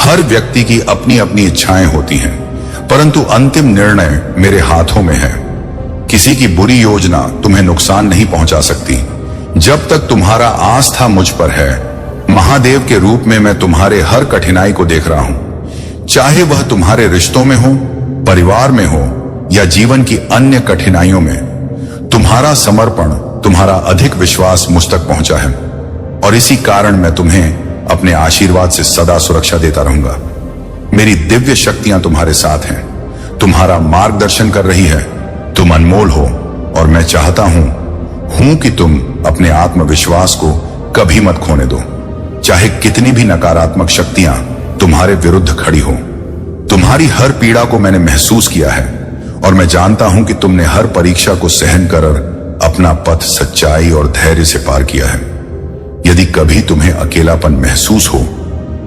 हर व्यक्ति की अपनी अपनी इच्छाएं होती हैं, परंतु अंतिम निर्णय मेरे हाथों में है। किसी की बुरी योजना तुम्हें नुकसान नहीं पहुंचा सकती जब तक तुम्हारा आस्था मुझ पर है। महादेव के रूप में मैं तुम्हारे हर कठिनाई को देख रहा हूं, चाहे वह तुम्हारे रिश्तों में हो, परिवार में हो या जीवन की अन्य कठिनाइयों में। तुम्हारा समर्पण, तुम्हारा अधिक विश्वास मुझ तक पहुंचा है और इसी कारण मैं तुम्हें अपने आशीर्वाद से सदा सुरक्षा देता रहूंगा। मेरी दिव्य शक्तियां तुम्हारे साथ हैं, तुम्हारा मार्गदर्शन कर रही है। तुम अनमोल हो और मैं चाहता हूं कि तुम अपने आत्मविश्वास को कभी मत खोने दो, चाहे कितनी भी नकारात्मक शक्तियां तुम्हारे विरुद्ध खड़ी हो। तुम्हारी हर पीड़ा को मैंने महसूस किया है और मैं जानता हूं कि तुमने हर परीक्षा को सहन कर अपना पथ सच्चाई और धैर्य से पार किया है। यदि कभी तुम्हें अकेलापन महसूस हो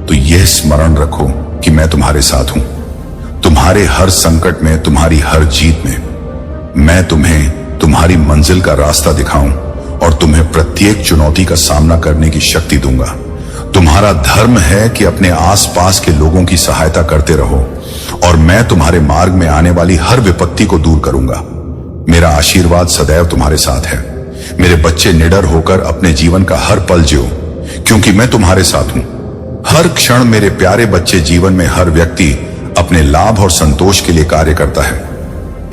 तो यह स्मरण रखो कि मैं तुम्हारे साथ हूं। तुम्हारे हर संकट में, तुम्हारी हर जीत में मैं तुम्हें तुम्हारी मंजिल का रास्ता दिखाऊं और तुम्हें प्रत्येक चुनौती का सामना करने की शक्ति दूंगा। तुम्हारा धर्म है कि अपने आसपास के लोगों की सहायता करते रहो और मैं तुम्हारे मार्ग में आने वाली हर विपत्ति को दूर करूंगा। मेरा आशीर्वाद सदैव तुम्हारे साथ है। मेरे बच्चे निडर होकर अपने जीवन का हर पल जियो, क्योंकि मैं तुम्हारे साथ हूं। हर क्षण मेरे प्यारे बच्चे, जीवन में हर व्यक्ति अपने लाभ और संतोष के लिए कार्य करता है,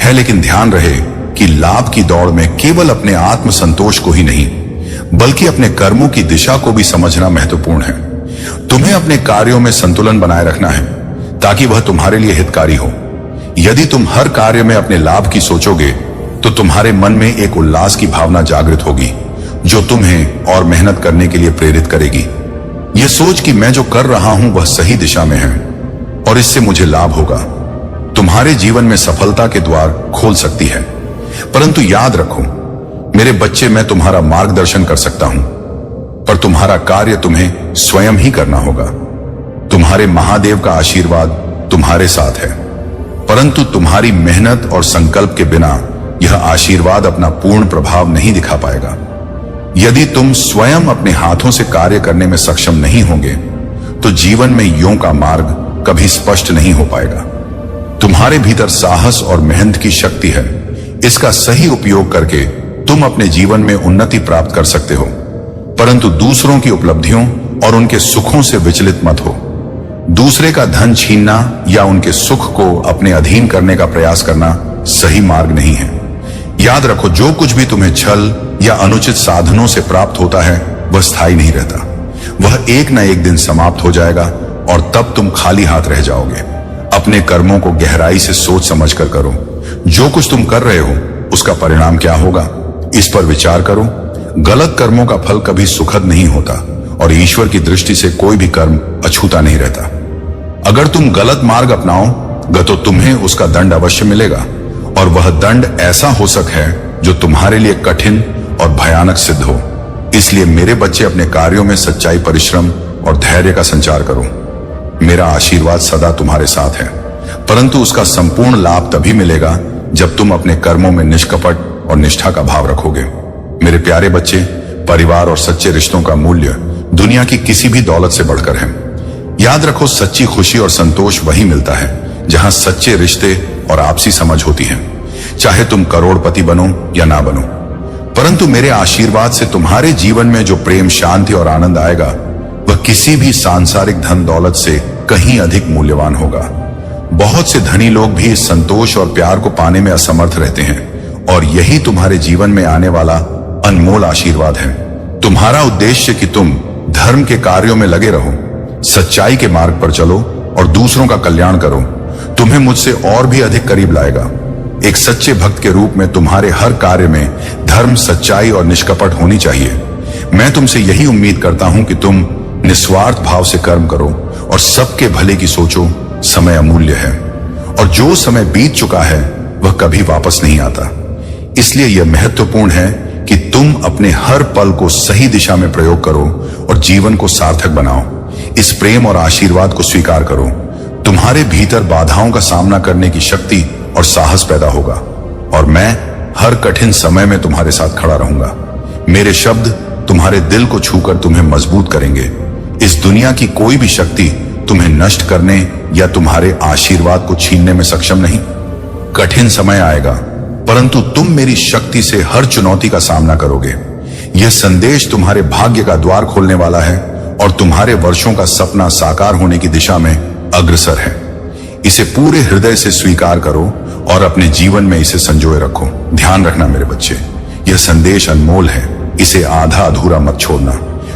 लेकिन ध्यान रहे कि लाभ की दौड़ में केवल अपने आत्म संतोष को ही नहीं बल्कि अपने कर्मों की दिशा को भी समझना महत्वपूर्ण है। तुम्हें अपने कार्यों में संतुलन बनाए रखना है ताकि वह तुम्हारे लिए हितकारी हो। यदि तुम हर कार्य में अपने लाभ की सोचोगे तो तुम्हारे मन में एक उल्लास की भावना जागृत होगी जो तुम्हें और मेहनत करने के लिए प्रेरित करेगी। यह सोच कि मैं जो कर रहा हूं वह सही दिशा में है और इससे मुझे लाभ होगा, तुम्हारे जीवन में सफलता के द्वार खोल सकती है। परंतु याद रखो मेरे बच्चे, मैं तुम्हारा मार्गदर्शन कर सकता हूं पर तुम्हारा कार्य तुम्हें स्वयं ही करना होगा। तुम्हारे महादेव का आशीर्वाद तुम्हारे साथ है, परंतु तुम्हारी मेहनत और संकल्प के बिना यह आशीर्वाद अपना पूर्ण प्रभाव नहीं दिखा पाएगा। यदि तुम स्वयं अपने हाथों से कार्य करने में सक्षम नहीं होंगे तो जीवन में यों का मार्ग कभी स्पष्ट नहीं हो पाएगा। तुम्हारे भीतर साहस और मेहनत की शक्ति है। इसका सही उपयोग करके तुम अपने जीवन में उन्नति प्राप्त कर सकते हो, परंतु दूसरों की उपलब्धियों और उनके सुखों से विचलित मत हो। दूसरे का धन छीनना या उनके सुख को अपने अधीन करने का प्रयास करना सही मार्ग नहीं है। याद रखो, जो कुछ भी तुम्हें छल या अनुचित साधनों से प्राप्त होता है वह स्थायी नहीं रहता। वह एक न एक दिन समाप्त हो जाएगा और तब तुम खाली हाथ रह जाओगे। अपने कर्मों को गहराई से सोच समझ कर करो। जो कुछ तुम कर रहे हो उसका परिणाम क्या होगा, इस पर विचार करो। गलत कर्मों का फल कभी सुखद नहीं होता और ईश्वर की दृष्टि से कोई भी कर्म अछूता नहीं रहता। अगर तुम गलत मार्ग अपनाओगे तो तुम्हें उसका दंड अवश्य मिलेगा और वह दंड ऐसा हो सकता है जो तुम्हारे लिए कठिन और भयानक सिद्ध हो। इसलिए मेरे बच्चे, अपने कार्यों में सच्चाई, परिश्रम और धैर्य का संचार करो। मेरा आशीर्वाद सदा तुम्हारे साथ है, परंतु उसका संपूर्ण लाभ तभी मिलेगा जब तुम अपने कर्मों में निष्कपट और निष्ठा का भाव रखोगे। मेरे प्यारे बच्चे, परिवार और सच्चे रिश्तों का मूल्य दुनिया की किसी भी दौलत से बढ़कर है। याद रखो, सच्ची खुशी और संतोष वही मिलता है जहां सच्चे रिश्ते और आपसी समझ होती है। चाहे तुम करोड़पति बनो या ना बनो, परंतु मेरे आशीर्वाद से तुम्हारे जीवन में जो प्रेम, शांति और आनंद आएगा वह किसी भी सांसारिक धन दौलत से कहीं अधिक मूल्यवान होगा। बहुत से धनी लोग भी इस संतोष और प्यार को पाने में असमर्थ रहते हैं और यही तुम्हारे जीवन में आने वाला अनमोल आशीर्वाद है। तुम्हारा उद्देश्य कि तुम धर्म के कार्यों में लगे रहो, सच्चाई के मार्ग पर चलो और दूसरों का कल्याण करो, तुम्हें मुझसे और भी अधिक करीब लाएगा। एक सच्चे भक्त के रूप में तुम्हारे हर कार्य में धर्म, सच्चाई और निष्कपट होनी चाहिए। मैं तुमसे यही उम्मीद करता हूं कि तुम निस्वार्थ भाव से कर्म करो और सबके भले की सोचो। समय अमूल्य है और जो समय बीत चुका है वह कभी वापस नहीं आता। इसलिए यह महत्वपूर्ण है कि तुम अपने हर पल को सही दिशा में प्रयोग करो और जीवन को सार्थक बनाओ। इस प्रेम और आशीर्वाद को स्वीकार करो। तुम्हारे भीतर बाधाओं का सामना करने की शक्ति और साहस पैदा होगा और मैं हर कठिन समय में तुम्हारे साथ खड़ा रहूंगा। मेरे शब्द तुम्हारे दिल को छूकर तुम्हें मजबूत करेंगे। इस दुनिया की कोई भी शक्ति तुम्हें नष्ट करने या तुम्हारे आशीर्वाद को छीनने में सक्षम नहीं। कठिन समय आएगा, परंतु तुम मेरी शक्ति से हर चुनौती का सामना करोगे। यह संदेश तुम्हारे भाग्य का द्वार खोलने वाला है और तुम्हारे वर्षों का सपना साकार होने की दिशा में अग्रसर है। इसे पूरे हृदय से स्वीकार करो और अपने जीवन में इसे संजोए रखो। ध्यान रखना मेरे बच्चे, यह संदेश अनमोल है, इसे आधा अधूरा मत छोड़ना,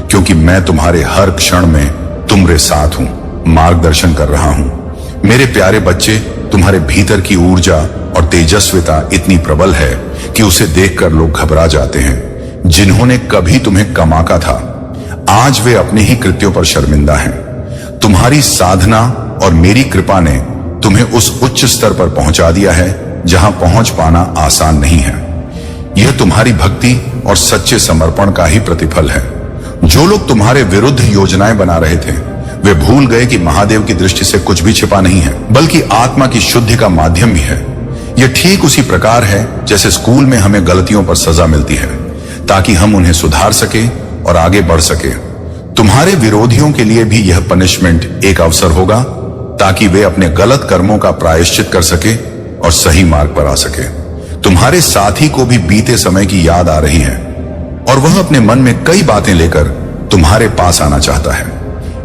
क्योंकि मैं तुम्हारे हर क्षण में तुम्हारे साथ हूं, मार्गदर्शन कर रहा हूं। मेरे प्यारे बच्चे, तुम्हारे भीतर की ऊर्जा और तेजस्विता इतनी प्रबल है कि उसे देखकर लोग घबरा जाते हैं। जिन्होंने कभी तुम्हें कम आंका था, आज वे अपने ही कृत्यों पर शर्मिंदा हैं। तुम्हारी साधना और मेरी कृपा ने तुम्हें उस उच्च स्तर पर पहुंचा दिया है जहां पहुंच पाना आसान नहीं है। यह तुम्हारी भक्ति और सच्चे समर्पण का ही प्रतिफल है। जो लोग तुम्हारे विरुद्ध योजनाएं बना रहे थे, वे भूल गए कि महादेव की दृष्टि से कुछ भी छिपा नहीं है, बल्कि आत्मा की शुद्धि का माध्यम भी है। यह ठीक उसी प्रकार है जैसे स्कूल में हमें गलतियों पर सजा मिलती है ताकि हम उन्हें सुधार सके और आगे बढ़ सके। तुम्हारे विरोधियों के लिए भी यह पनिशमेंट एक अवसर होगा ताकि वे अपने गलत कर्मों का प्रायश्चित कर सके और सही मार्ग पर आ सके। तुम्हारे साथी को भी बीते समय की याद आ रही है और वह अपने मन में कई बातें लेकर तुम्हारे पास आना चाहता है।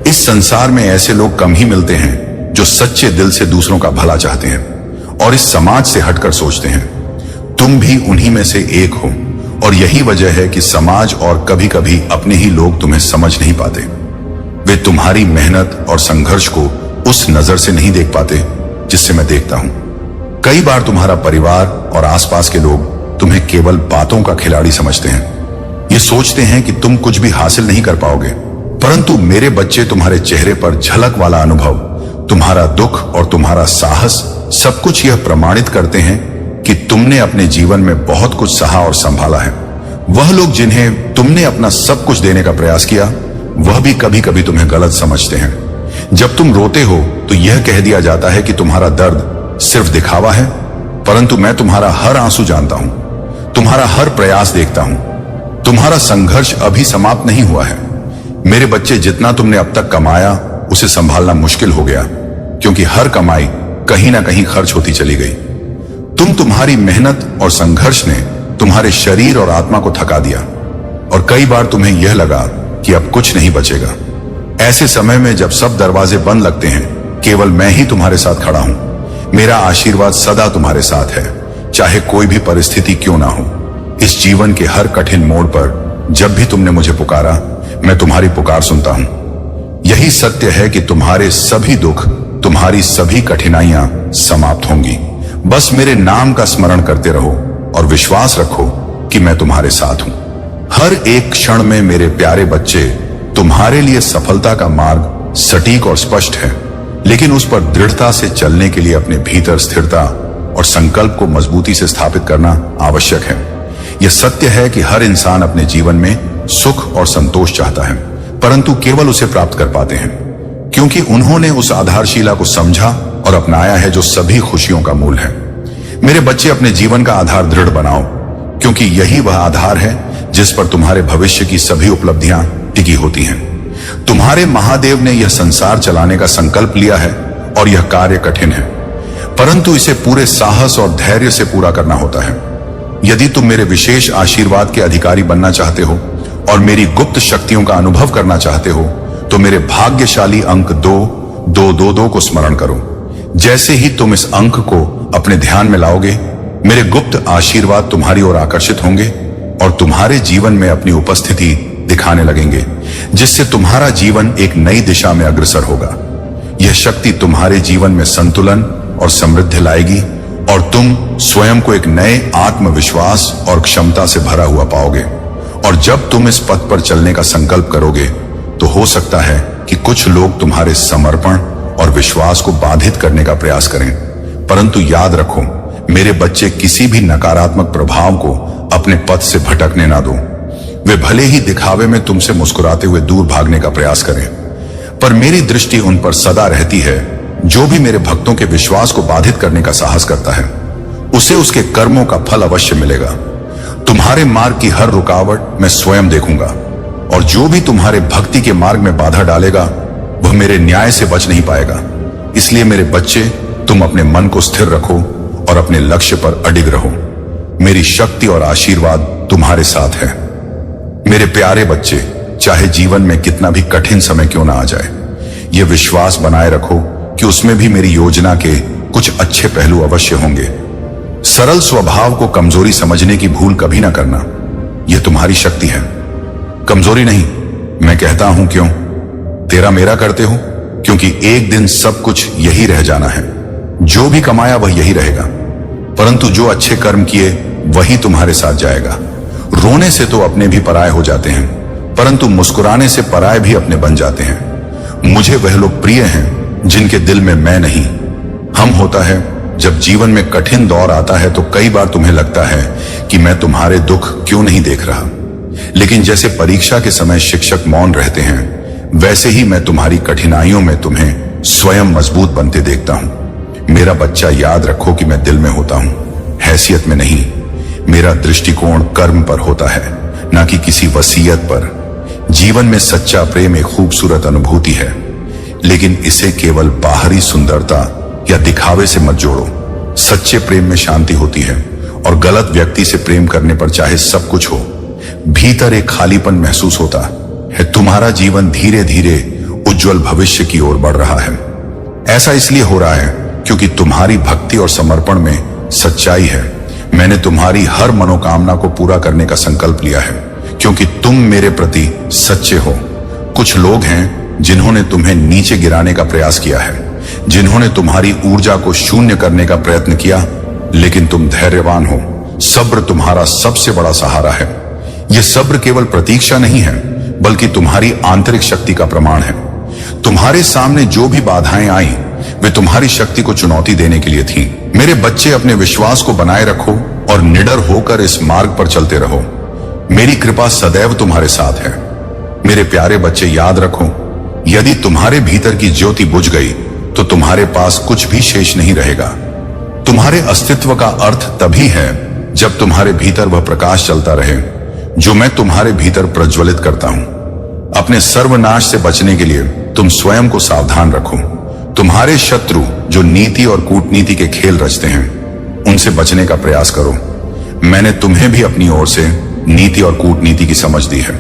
इस संसार में ऐसे लोग कम ही मिलते हैं जो सच्चे दिल से दूसरों का भला चाहते हैं और इस समाज से हटकर सोचते हैं। तुम भी उन्हीं में से एक हो और यही वजह है कि समाज और कभी कभी अपने ही लोग तुम्हें समझ नहीं पाते। वे तुम्हारी मेहनत और संघर्ष को उस नजर से नहीं देख पाते जिससे मैं देखता हूं। कई बार तुम्हारा परिवार और आसपास के लोग तुम्हें केवल बातों का खिलाड़ी समझते हैं। ये सोचते हैं कि तुम कुछ भी हासिल नहीं कर पाओगे, परंतु मेरे बच्चे, तुम्हारे चेहरे पर झलक वाला अनुभव, तुम्हारा दुख और तुम्हारा साहस सब कुछ यह प्रमाणित करते हैं कि तुमने अपने जीवन में बहुत कुछ सहा और संभाला है। वह लोग जिन्हें तुमने अपना सब कुछ देने का प्रयास किया, वह भी कभी कभी तुम्हें गलत समझते हैं। जब तुम रोते हो तो यह कह दिया जाता है कि तुम्हारा दर्द सिर्फ दिखावा है, परंतु मैं तुम्हारा हर आंसू जानता हूं, तुम्हारा हर प्रयास देखता हूं। तुम्हारा संघर्ष अभी समाप्त नहीं हुआ है। मेरे बच्चे, जितना तुमने अब तक कमाया उसे संभालना मुश्किल हो गया, क्योंकि हर कमाई कहीं ना कहीं खर्च होती चली गई। तुम्हारी मेहनत और संघर्ष ने तुम्हारे शरीर और आत्मा को थका दिया और कई बार तुम्हें यह लगा कि अब कुछ नहीं बचेगा। ऐसे समय में जब सब दरवाजे बंद लगते हैं, केवल मैं ही तुम्हारे साथ खड़ा हूं। मेरा आशीर्वाद सदा तुम्हारे साथ है, चाहे कोई भी परिस्थिति क्यों ना हो। इस जीवन के हर कठिन मोड़ पर जब भी तुमने मुझे पुकारा, मैं तुम्हारी पुकार सुनता हूं। यही सत्य है कि तुम्हारे सभी दुख, तुम्हारी सभी कठिनाइयां समाप्त होंगी। बस मेरे नाम का स्मरण करते रहो और विश्वास रखो कि मैं तुम्हारे साथ हूं। हर एक क्षण में मेरे प्यारे बच्चे, तुम्हारे लिए सफलता का मार्ग सटीक और स्पष्ट है, लेकिन उस पर दृढ़ता से चलने के लिए अपने भीतर स्थिरता और संकल्प को मजबूती से स्थापित करना आवश्यक है। यह सत्य है कि हर इंसान अपने जीवन में सुख और संतोष चाहता है, परंतु केवल उसे प्राप्त कर पाते हैं क्योंकि उन्होंने उस आधारशिला को समझा और अपनाया है जो सभी खुशियों का मूल है। मेरे बच्चे, अपने जीवन का आधार दृढ़ बनाओ, क्योंकि यही वह आधार है जिस पर तुम्हारे भविष्य की सभी उपलब्धियां टिकी होती हैं। तुम्हारे महादेव ने यह संसार चलाने का संकल्प लिया है और यह कार्य कठिन है, परंतु इसे पूरे साहस और धैर्य से पूरा करना होता है। यदि तुम मेरे विशेष आशीर्वाद के अधिकारी बनना चाहते हो और मेरी गुप्त शक्तियों का अनुभव करना चाहते हो, तो मेरे भाग्यशाली अंक 2-2-2-2 को स्मरण करो। जैसे ही तुम इस अंक को अपने ध्यान में लाओगे, मेरे गुप्त आशीर्वाद तुम्हारी ओर आकर्षित होंगे और तुम्हारे जीवन में अपनी उपस्थिति दिखाने लगेंगे, जिससे तुम्हारा जीवन एक नई दिशा में अग्रसर होगा। यह शक्ति तुम्हारे जीवन में संतुलन और समृद्धि लाएगी और तुम स्वयं को एक नए आत्मविश्वास और क्षमता से भरा हुआ पाओगे। और जब तुम इस पथ पर चलने का संकल्प करोगे, तो हो सकता है कि कुछ लोग तुम्हारे समर्पण और विश्वास को बाधित करने का प्रयास करें, परंतु याद रखो मेरे बच्चे, किसी भी नकारात्मक प्रभाव को अपने पथ से भटकने ना दो। वे भले ही दिखावे में तुमसे मुस्कुराते हुए दूर भागने का प्रयास करें, पर मेरी दृष्टि उन पर सदा रहती है। जो भी मेरे भक्तों के विश्वास को बाधित करने का साहस करता है, उसे उसके कर्मों का फल अवश्य मिलेगा। तुम्हारे मार्ग की हर रुकावट मैं स्वयं देखूंगा और जो भी तुम्हारे भक्ति के मार्ग में बाधा डालेगा, वह मेरे न्याय से बच नहीं पाएगा। इसलिए मेरे बच्चे, तुम अपने मन को स्थिर रखो और अपने लक्ष्य पर अडिग रहो। मेरी शक्ति और आशीर्वाद तुम्हारे साथ है। मेरे प्यारे बच्चे, चाहे जीवन में कितना भी कठिन समय क्यों ना आ जाए, यह विश्वास बनाए रखो कि उसमें भी मेरी योजना के कुछ अच्छे पहलू अवश्य होंगे। सरल स्वभाव को कमजोरी समझने की भूल कभी ना करना, यह तुम्हारी शक्ति है, कमजोरी नहीं। मैं कहता हूं क्यों? तेरा मेरा करते हो, क्योंकि एक दिन सब कुछ यही रह जाना है। जो भी कमाया वह यही रहेगा, परंतु जो अच्छे कर्म किए वही तुम्हारे साथ जाएगा। रोने से तो अपने भी पराये हो जाते हैं, परंतु मुस्कुराने से पराये भी अपने बन जाते हैं। मुझे वह लोग प्रिय हैं जिनके दिल में मैं नहीं। हम होता है जब जीवन में कठिन दौर आता है तो कई बार तुम्हें लगता है कि मैं तुम्हारे दुख क्यों नहीं देख रहा, लेकिन जैसे परीक्षा के समय शिक्षक मौन रहते हैं, वैसे ही मैं तुम्हारी कठिनाइयों में तुम्हें स्वयं मजबूत बनते देखता हूं। मेरा बच्चा, याद रखो कि मैं दिल में होता हूं, हैसियत में नहीं। मेरा दृष्टिकोण कर्म पर होता है, ना कि किसी वसीयत पर। जीवन में सच्चा प्रेम एक खूबसूरत अनुभूति है, लेकिन इसे केवल बाहरी सुंदरता या दिखावे से मत जोड़ो। सच्चे प्रेम में शांति होती है, और गलत व्यक्ति से प्रेम करने पर चाहे सब कुछ हो, भीतर एक खालीपन महसूस होता है। तुम्हारा जीवन धीरे धीरे उज्जवल भविष्य की ओर बढ़ रहा है। ऐसा इसलिए हो रहा है क्योंकि तुम्हारी भक्ति और समर्पण में सच्चाई है। मैंने तुम्हारी हर मनोकामना को पूरा करने का संकल्प लिया है, क्योंकि तुम मेरे प्रति सच्चे हो। कुछ लोग हैं जिन्होंने तुम्हें नीचे गिराने का प्रयास किया है, जिन्होंने तुम्हारी ऊर्जा को शून्य करने का प्रयत्न किया, लेकिन तुम धैर्यवान हो। सब्र तुम्हारा सबसे बड़ा सहारा है। यह सब्र केवल प्रतीक्षा नहीं है, बल्कि तुम्हारी आंतरिक शक्ति का प्रमाण है। तुम्हारे सामने जो भी बाधाएं आई, वे तुम्हारी शक्ति को चुनौती देने के लिए थीं। मेरे बच्चे, अपने विश्वास को बनाए रखो और निडर होकर इस मार्ग पर चलते रहो। मेरी कृपा सदैव तुम्हारे साथ है। मेरे प्यारे बच्चे, याद रखो, यदि तुम्हारे भीतर की ज्योति बुझ गई तो तुम्हारे पास कुछ भी शेष नहीं रहेगा। तुम्हारे अस्तित्व का अर्थ तभी है जब तुम्हारे भीतर वह प्रकाश चलता रहे जो मैं तुम्हारे भीतर प्रज्वलित करता हूं। अपने सर्वनाश से बचने के लिए तुम स्वयं को सावधान रखो। तुम्हारे शत्रु जो नीति और कूटनीति के खेल रचते हैं, उनसे बचने का प्रयास करो। मैंने तुम्हें भी अपनी ओर से नीति और कूटनीति की समझ दी है,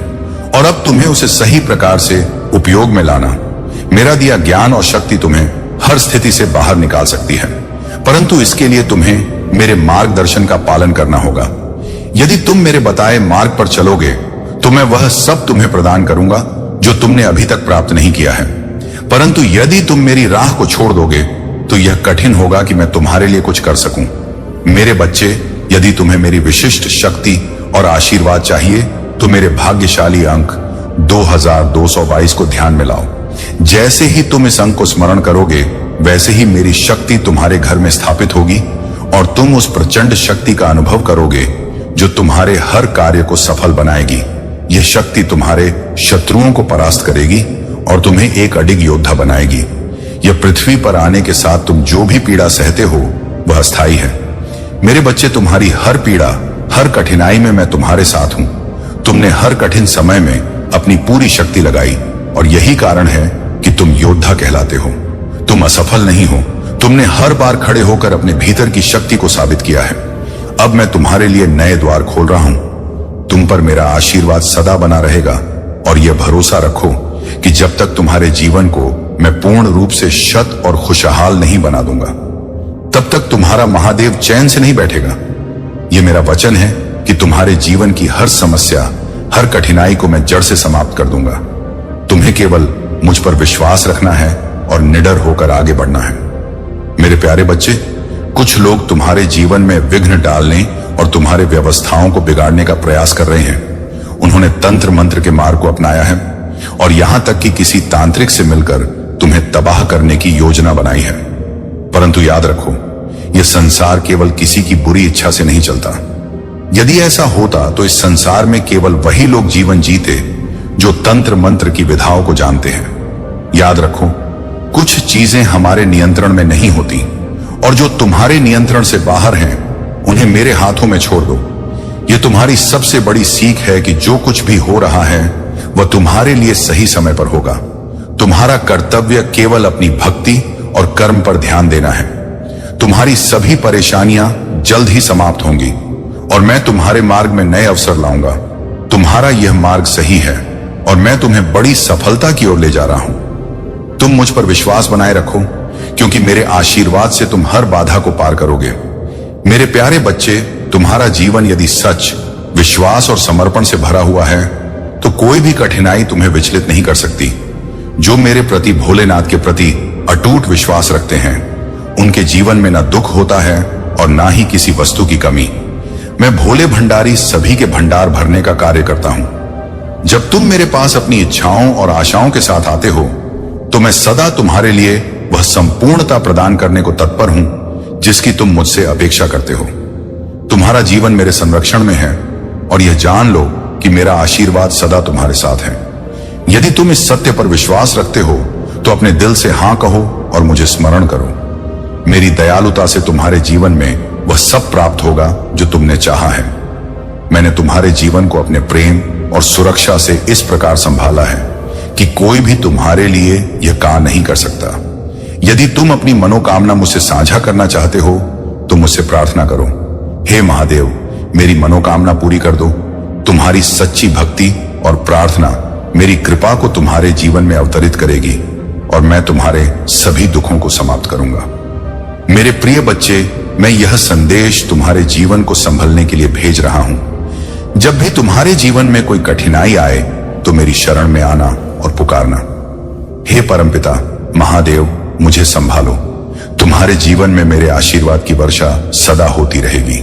और अब तुम्हें उसे सही प्रकार से उपयोग में लाना। मेरा दिया ज्ञान और शक्ति तुम्हें हर स्थिति से बाहर निकाल सकती है, परंतु इसके लिए तुम्हें मेरे मार्गदर्शन का पालन करना होगा। यदि तुम मेरे बताए मार्ग पर चलोगे तो मैं वह सब तुम्हें प्रदान करूंगा जो तुमने अभी तक प्राप्त नहीं किया है। परंतु यदि तुम मेरी राह को छोड़ दोगे तो यह कठिन होगा कि मैं तुम्हारे लिए कुछ कर सकूं। मेरे बच्चे, यदि तुम्हें मेरी विशिष्ट शक्ति और आशीर्वाद चाहिए तो मेरे भाग्यशाली अंक 2222 को ध्यान में लाओ। जैसे ही तुम इस अंक को स्मरण करोगे, वैसे ही मेरी शक्ति तुम्हारे घर में स्थापित होगी और तुम उस प्रचंड शक्ति का अनुभव करोगे जो तुम्हारे हर कार्य को सफल बनाएगी। यह शक्ति तुम्हारे शत्रुओं को परास्त करेगी और तुम्हें एक अडिग योद्धा बनाएगी। यह पृथ्वी पर आने के साथ तुम जो भी पीड़ा सहते हो वह अस्थायी है। मेरे बच्चे, तुम्हारी हर पीड़ा, हर कठिनाई में मैं तुम्हारे साथ हूं। तुमने हर कठिन समय में अपनी पूरी शक्ति लगाई और यही कारण है कि तुम योद्धा कहलाते हो। तुम असफल नहीं हो। तुमने हर बार खड़े होकर अपने भीतर की शक्ति को साबित किया है। अब मैं तुम्हारे लिए नए द्वार खोल रहा हूं। तुम पर मेरा आशीर्वाद सदा बना रहेगा, और यह भरोसा रखो कि जब तक तुम्हारे जीवन को मैं पूर्ण रूप से शत और खुशहाल नहीं बना दूंगा, तब तक तुम्हारा महादेव चैन से नहीं बैठेगा। यह मेरा वचन है कि तुम्हारे जीवन की हर समस्या, हर कठिनाई को मैं जड़ से समाप्त कर दूंगा। तुम्हें केवल मुझ पर विश्वास रखना है और निडर होकर आगे बढ़ना है। मेरे प्यारे बच्चे, कुछ लोग तुम्हारे जीवन में विघ्न डालने और तुम्हारे व्यवस्थाओं को बिगाड़ने का प्रयास कर रहे हैं। उन्होंने तंत्र मंत्र के मार्ग को अपनाया है और यहां तक कि किसी तांत्रिक से मिलकर तुम्हें तबाह करने की योजना बनाई है। परंतु याद रखो, यह संसार केवल किसी की बुरी इच्छा से नहीं चलता। यदि ऐसा होता तो इस संसार में केवल वही लोग जीवन जीते जो तंत्र मंत्र की विधाओं को जानते हैं। याद रखो, कुछ चीजें हमारे नियंत्रण में नहीं होती, और जो तुम्हारे नियंत्रण से बाहर हैं, उन्हें मेरे हाथों में छोड़ दो। यह तुम्हारी सबसे बड़ी सीख है कि जो कुछ भी हो रहा है वह तुम्हारे लिए सही समय पर होगा। तुम्हारा कर्तव्य केवल अपनी भक्ति और कर्म पर ध्यान देना है। तुम्हारी सभी परेशानियां जल्द ही समाप्त होंगी और मैं तुम्हारे मार्ग में नए अवसर लाऊंगा। तुम्हारा यह मार्ग सही है और मैं तुम्हें बड़ी सफलता की ओर ले जा रहा हूं। तुम मुझ पर विश्वास बनाए रखो, क्योंकि मेरे आशीर्वाद से तुम हर बाधा को पार करोगे। मेरे प्यारे बच्चे, तुम्हारा जीवन यदि सच, विश्वास और समर्पण से भरा हुआ है तो कोई भी कठिनाई तुम्हें विचलित नहीं कर सकती। जो मेरे प्रति, भोलेनाथ के प्रति अटूट विश्वास रखते हैं, उनके जीवन में न दुख होता है और ना ही किसी वस्तु की कमी। मैं भोले भंडारी सभी के भंडार भरने का कार्य करता हूं। जब तुम मेरे पास अपनी इच्छाओं और आशाओं के साथ आते हो तो मैं सदा तुम्हारे लिए वह संपूर्णता प्रदान करने को तत्पर हूं जिसकी तुम मुझसे अपेक्षा करते हो। तुम्हारा जीवन मेरे संरक्षण में है और यह जान लो कि मेरा आशीर्वाद सदा तुम्हारे साथ है। यदि तुम इस सत्य पर विश्वास रखते हो तो अपने दिल से हां कहो और मुझे स्मरण करो। मेरी दयालुता से तुम्हारे जीवन में वह सब प्राप्त होगा जो तुमने चाहा है। मैंने तुम्हारे जीवन को अपने प्रेम और सुरक्षा से इस प्रकार संभाला है कि कोई भी तुम्हारे लिए यह कार्य नहीं कर सकता। यदि तुम अपनी मनोकामना मुझसे साझा करना चाहते हो तो मुझसे प्रार्थना करो। हे महादेव, मेरी मनोकामना पूरी कर दो। तुम्हारी सच्ची भक्ति और प्रार्थना मेरी कृपा को तुम्हारे जीवन में अवतरित करेगी और मैं तुम्हारे सभी दुखों को समाप्त करूंगा। मेरे प्रिय बच्चे, मैं यह संदेश तुम्हारे जीवन को संभलने के लिए भेज रहा हूं। जब भी तुम्हारे जीवन में कोई कठिनाई आए तो मेरी शरण में आना और पुकारना। हे परमपिता महादेव, मुझे संभालो। तुम्हारे जीवन में मेरे आशीर्वाद की वर्षा सदा होती रहेगी।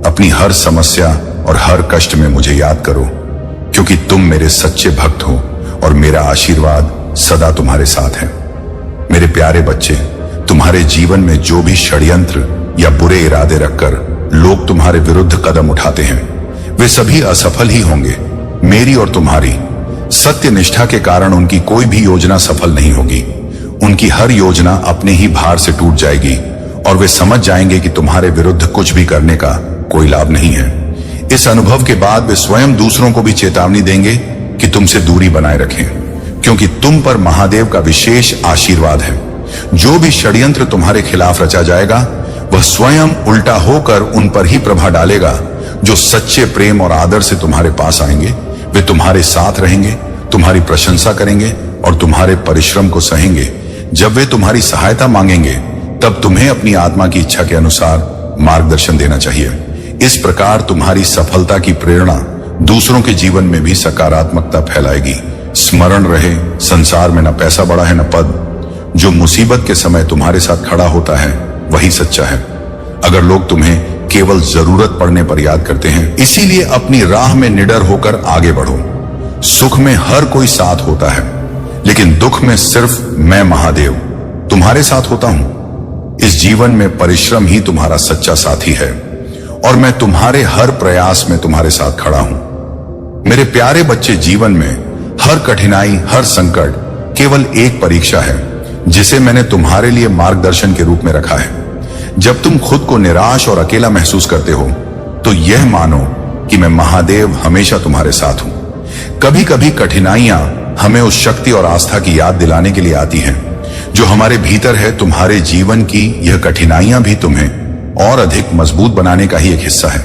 अपनी हर समस्या और हर कष्ट में मुझे याद करो, क्योंकि तुम मेरे सच्चे भक्त हो और मेरा आशीर्वाद सदा तुम्हारे साथ है। मेरे प्यारे बच्चे, तुम्हारे जीवन में जो भी षड्यंत्र या बुरे इरादे रखकर लोग तुम्हारे विरुद्ध कदम उठाते हैं, वे सभी असफल ही होंगे। मेरी और तुम्हारी सत्य निष्ठा के कारण उनकी कोई भी योजना सफल नहीं होगी। उनकी हर योजना अपने ही भार से टूट जाएगी और वे समझ जाएंगे कि तुम्हारे विरुद्ध कुछ भी करने का कोई लाभ नहीं है। इस अनुभव के बाद वे स्वयं दूसरों को भी चेतावनी देंगे कि तुमसे दूरी बनाए रखें, क्योंकि तुम पर महादेव का विशेष आशीर्वाद है। जो भी षड्यंत्र तुम्हारे खिलाफ रचा जाएगा वह स्वयं उल्टा होकर उन पर ही प्रभाव डालेगा। जो सच्चे प्रेम और आदर से तुम्हारे पास आएंगे वे तुम्हारे साथ रहेंगे, तुम्हारी प्रशंसा करेंगे और तुम्हारे परिश्रम को सहेंगे। जब वे तुम्हारी सहायता मांगेंगे तब तुम्हें अपनी आत्मा की इच्छा के अनुसार मार्गदर्शन देना चाहिए। इस प्रकार तुम्हारी सफलता की प्रेरणा दूसरों के जीवन में भी सकारात्मकता फैलाएगी। स्मरण रहे, संसार में न पैसा बड़ा है न पद। जो मुसीबत के समय तुम्हारे साथ खड़ा होता है वही सच्चा है। अगर लोग तुम्हें केवल जरूरत पड़ने पर याद करते हैं, इसीलिए अपनी राह में निडर होकर आगे बढ़ो। सुख में हर कोई साथ होता है, लेकिन दुख में सिर्फ मैं महादेव तुम्हारे साथ होता हूं। इस जीवन में परिश्रम ही तुम्हारा सच्चा साथी है और मैं तुम्हारे हर प्रयास में तुम्हारे साथ खड़ा हूं। मेरे प्यारे बच्चे, जीवन में हर कठिनाई, हर संकट केवल एक परीक्षा है जिसे मैंने तुम्हारे लिए मार्गदर्शन के रूप में रखा है। जब तुम खुद को निराश और अकेला महसूस करते हो तो यह मानो कि मैं महादेव हमेशा तुम्हारे साथ हूं। कभी कभी कठिनाइयां हमें उस शक्ति और आस्था की याद दिलाने के लिए आती हैं जो हमारे भीतर है। तुम्हारे जीवन की यह कठिनाइयां भी तुम्हें और अधिक मजबूत बनाने का ही एक हिस्सा है।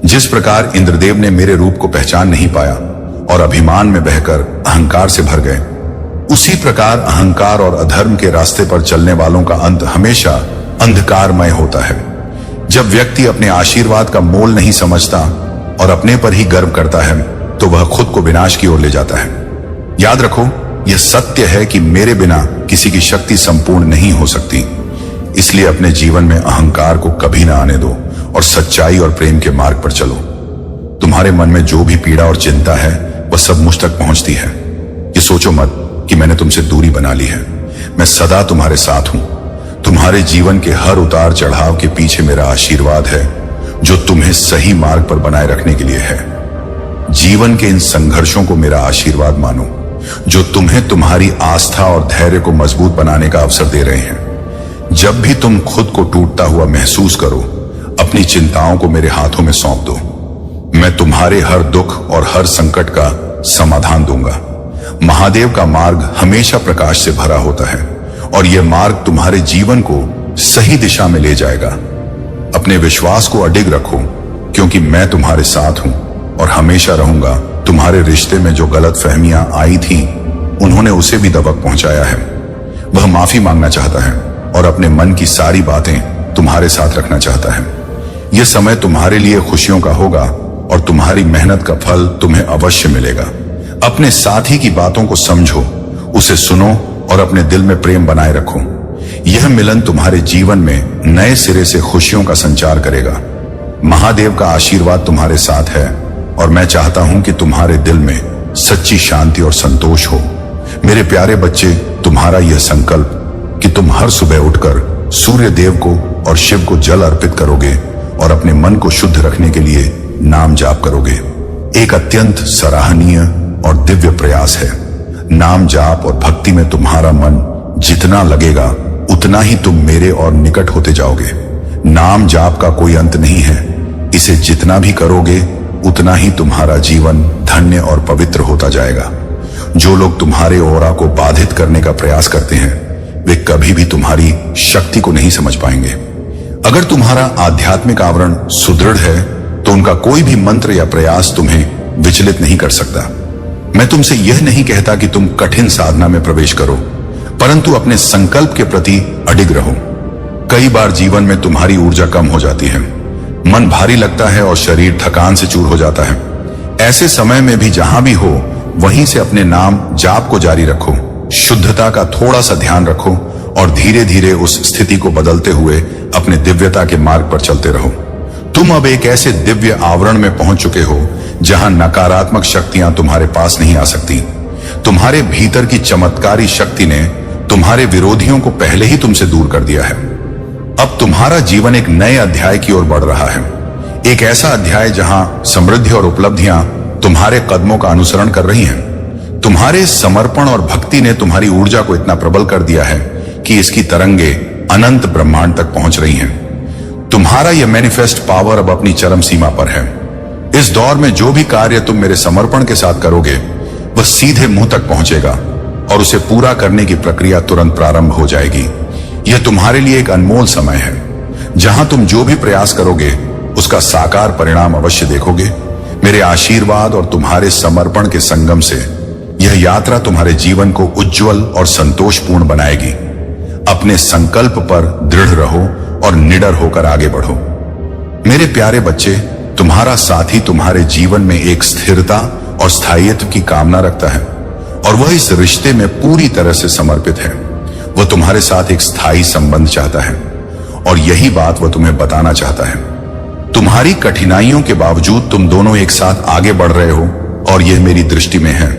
जिस प्रकार इंद्रदेव ने मेरे रूप को पहचान नहीं पाया और अभिमान में बहकर अहंकार से भर गए, उसी प्रकार अहंकार और अधर्म के रास्ते पर चलने वालों का अंत हमेशा अंधकारमय होता है। जब व्यक्ति अपने आशीर्वाद का मोल नहीं समझता और अपने पर ही गर्व करता है तो वह खुद को विनाश की ओर ले जाता है। याद रखो, यह सत्य है कि मेरे बिना किसी की शक्ति संपूर्ण नहीं हो सकती। इसलिए अपने जीवन में अहंकार को कभी ना आने दो और सच्चाई और प्रेम के मार्ग पर चलो। तुम्हारे मन में जो भी पीड़ा और चिंता है वह सब मुझ तक पहुंचती है। ये सोचो मत कि मैंने तुमसे दूरी बना ली है। मैं सदा तुम्हारे साथ हूं। तुम्हारे जीवन के हर उतार चढ़ाव के पीछे मेरा आशीर्वाद है जो तुम्हें सही मार्ग पर बनाए रखने के लिए है। जीवन के इन संघर्षों को मेरा आशीर्वाद मानो जो तुम्हें तुम्हारी आस्था और धैर्य को मजबूत बनाने का अवसर दे रहे हैं। जब भी तुम खुद को टूटता हुआ महसूस करो, अपनी चिंताओं को मेरे हाथों में सौंप दो। मैं तुम्हारे हर दुख और हर संकट का समाधान दूंगा। महादेव का मार्ग हमेशा प्रकाश से भरा होता है और यह मार्ग तुम्हारे जीवन को सही दिशा में ले जाएगा। अपने विश्वास को अडिग रखो, क्योंकि मैं तुम्हारे साथ हूं और हमेशा रहूंगा। तुम्हारे रिश्ते में जो गलत फहमियां आई थी, उन्होंने उसे भी दबक पहुंचाया है। वह माफी मांगना चाहता है और अपने मन की सारी बातें तुम्हारे साथ रखना चाहता है। यह समय तुम्हारे लिए खुशियों का होगा और तुम्हारी मेहनत का फल तुम्हें अवश्य मिलेगा। अपने साथी की बातों को समझो, उसे सुनो और अपने दिल में प्रेम बनाए रखो। यह मिलन तुम्हारे जीवन में नए सिरे से खुशियों का संचार करेगा। महादेव का आशीर्वाद तुम्हारे साथ है और मैं चाहता हूं कि तुम्हारे दिल में सच्ची शांति और संतोष हो। मेरे प्यारे बच्चे, तुम्हारा यह संकल्प कि तुम हर सुबह उठकर सूर्य देव को और शिव को जल अर्पित करोगे और अपने मन को शुद्ध रखने के लिए नाम जाप करोगे, एक अत्यंत सराहनीय और दिव्य प्रयास है। नाम जाप और भक्ति में तुम्हारा मन जितना लगेगा, उतना ही तुम मेरे और निकट होते जाओगे। नाम जाप का कोई अंत नहीं है। इसे जितना भी करोगे, उतना ही तुम्हारा जीवन धन्य और पवित्र होता जाएगा। जो लोग तुम्हारे ऑरा को बाधित करने का प्रयास करते हैं, वे कभी भी तुम्हारी शक्ति को नहीं समझ पाएंगे। अगर तुम्हारा आध्यात्मिक आवरण सुदृढ़ है, तो उनका कोई भी मंत्र या प्रयास तुम्हें विचलित नहीं कर सकता। मैं तुमसे यह नहीं कहता कि तुम कठिन साधना में प्रवेश करो, परंतु अपने संकल्प के प्रति अडिग रहो। कई बार जीवन में तुम्हारी ऊर्जा कम हो जाती है, मन भारी लगता है और शरीर थकान से चूर हो जाता है। ऐसे समय में भी जहां भी हो, वहीं से अपने नाम जाप को जारी रखो। शुद्धता का थोड़ा सा ध्यान रखो और धीरे धीरे उस स्थिति को बदलते हुए अपने दिव्यता के मार्ग पर चलते रहो। तुम अब एक ऐसे दिव्य आवरण में पहुंच चुके हो जहां नकारात्मक शक्तियां तुम्हारे पास नहीं आ सकती। तुम्हारे भीतर की चमत्कारी शक्ति ने तुम्हारे विरोधियों को पहले ही तुमसे दूर कर दिया है। अब तुम्हारा जीवन एक नए अध्याय की ओर बढ़ रहा है, एक ऐसा अध्याय जहां समृद्धि और उपलब्धियां तुम्हारे कदमों का अनुसरण कर रही हैं। तुम्हारे समर्पण और भक्ति ने तुम्हारी ऊर्जा को इतना प्रबल कर दिया है कि इसकी तरंगे अनंत ब्रह्मांड तक पहुंच रही हैं। तुम्हारा यह मैनिफेस्ट पावर अब अपनी चरम सीमा पर है। इस दौर में जो भी कार्य तुम मेरे समर्पण के साथ करोगे, वह सीधे मुंह तक पहुंचेगा और उसे पूरा करने की प्रक्रिया तुरंत प्रारंभ हो जाएगी। यह तुम्हारे लिए एक अनमोल समय है, जहां तुम जो भी प्रयास करोगे, उसका साकार परिणाम अवश्य देखोगे। मेरे आशीर्वाद और तुम्हारे समर्पण के संगम से यह यात्रा तुम्हारे जीवन को उज्जवल और संतोषपूर्ण बनाएगी। अपने संकल्प पर दृढ़ रहो और निडर होकर आगे बढ़ो। मेरे प्यारे बच्चे, तुम्हारा साथी तुम्हारे जीवन में एक स्थिरता और स्थायित्व की कामना रखता है और वह इस रिश्ते में पूरी तरह से समर्पित है। वह तुम्हारे साथ एक स्थायी संबंध चाहता है और यही बात वह तुम्हें बताना चाहता है। तुम्हारी कठिनाइयों के बावजूद तुम दोनों एक साथ आगे बढ़ रहे हो और यह मेरी दृष्टि में है।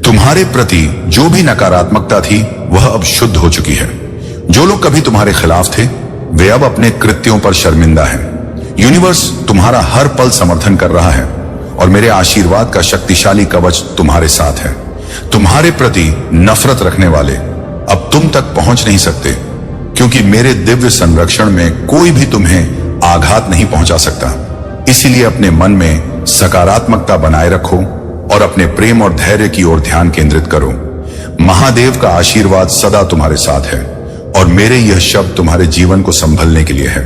तुम्हारे प्रति जो भी नकारात्मकता थी, वह अब शुद्ध हो चुकी है। जो लोग कभी तुम्हारे खिलाफ थे, वे अब अपने कृत्यों पर शर्मिंदा हैं। यूनिवर्स तुम्हारा हर पल समर्थन कर रहा है और मेरे आशीर्वाद का शक्तिशाली कवच तुम्हारे साथ है। तुम्हारे प्रति नफरत रखने वाले अब तुम तक पहुंच नहीं सकते, क्योंकि मेरे दिव्य संरक्षण में कोई भी तुम्हें आघात नहीं पहुंचा सकता। इसीलिए अपने मन में सकारात्मकता बनाए रखो और अपने प्रेम और धैर्य की ओर ध्यान केंद्रित करो। महादेव का आशीर्वाद सदा तुम्हारे साथ है और मेरे यह शब्द तुम्हारे जीवन को संभलने के लिए है।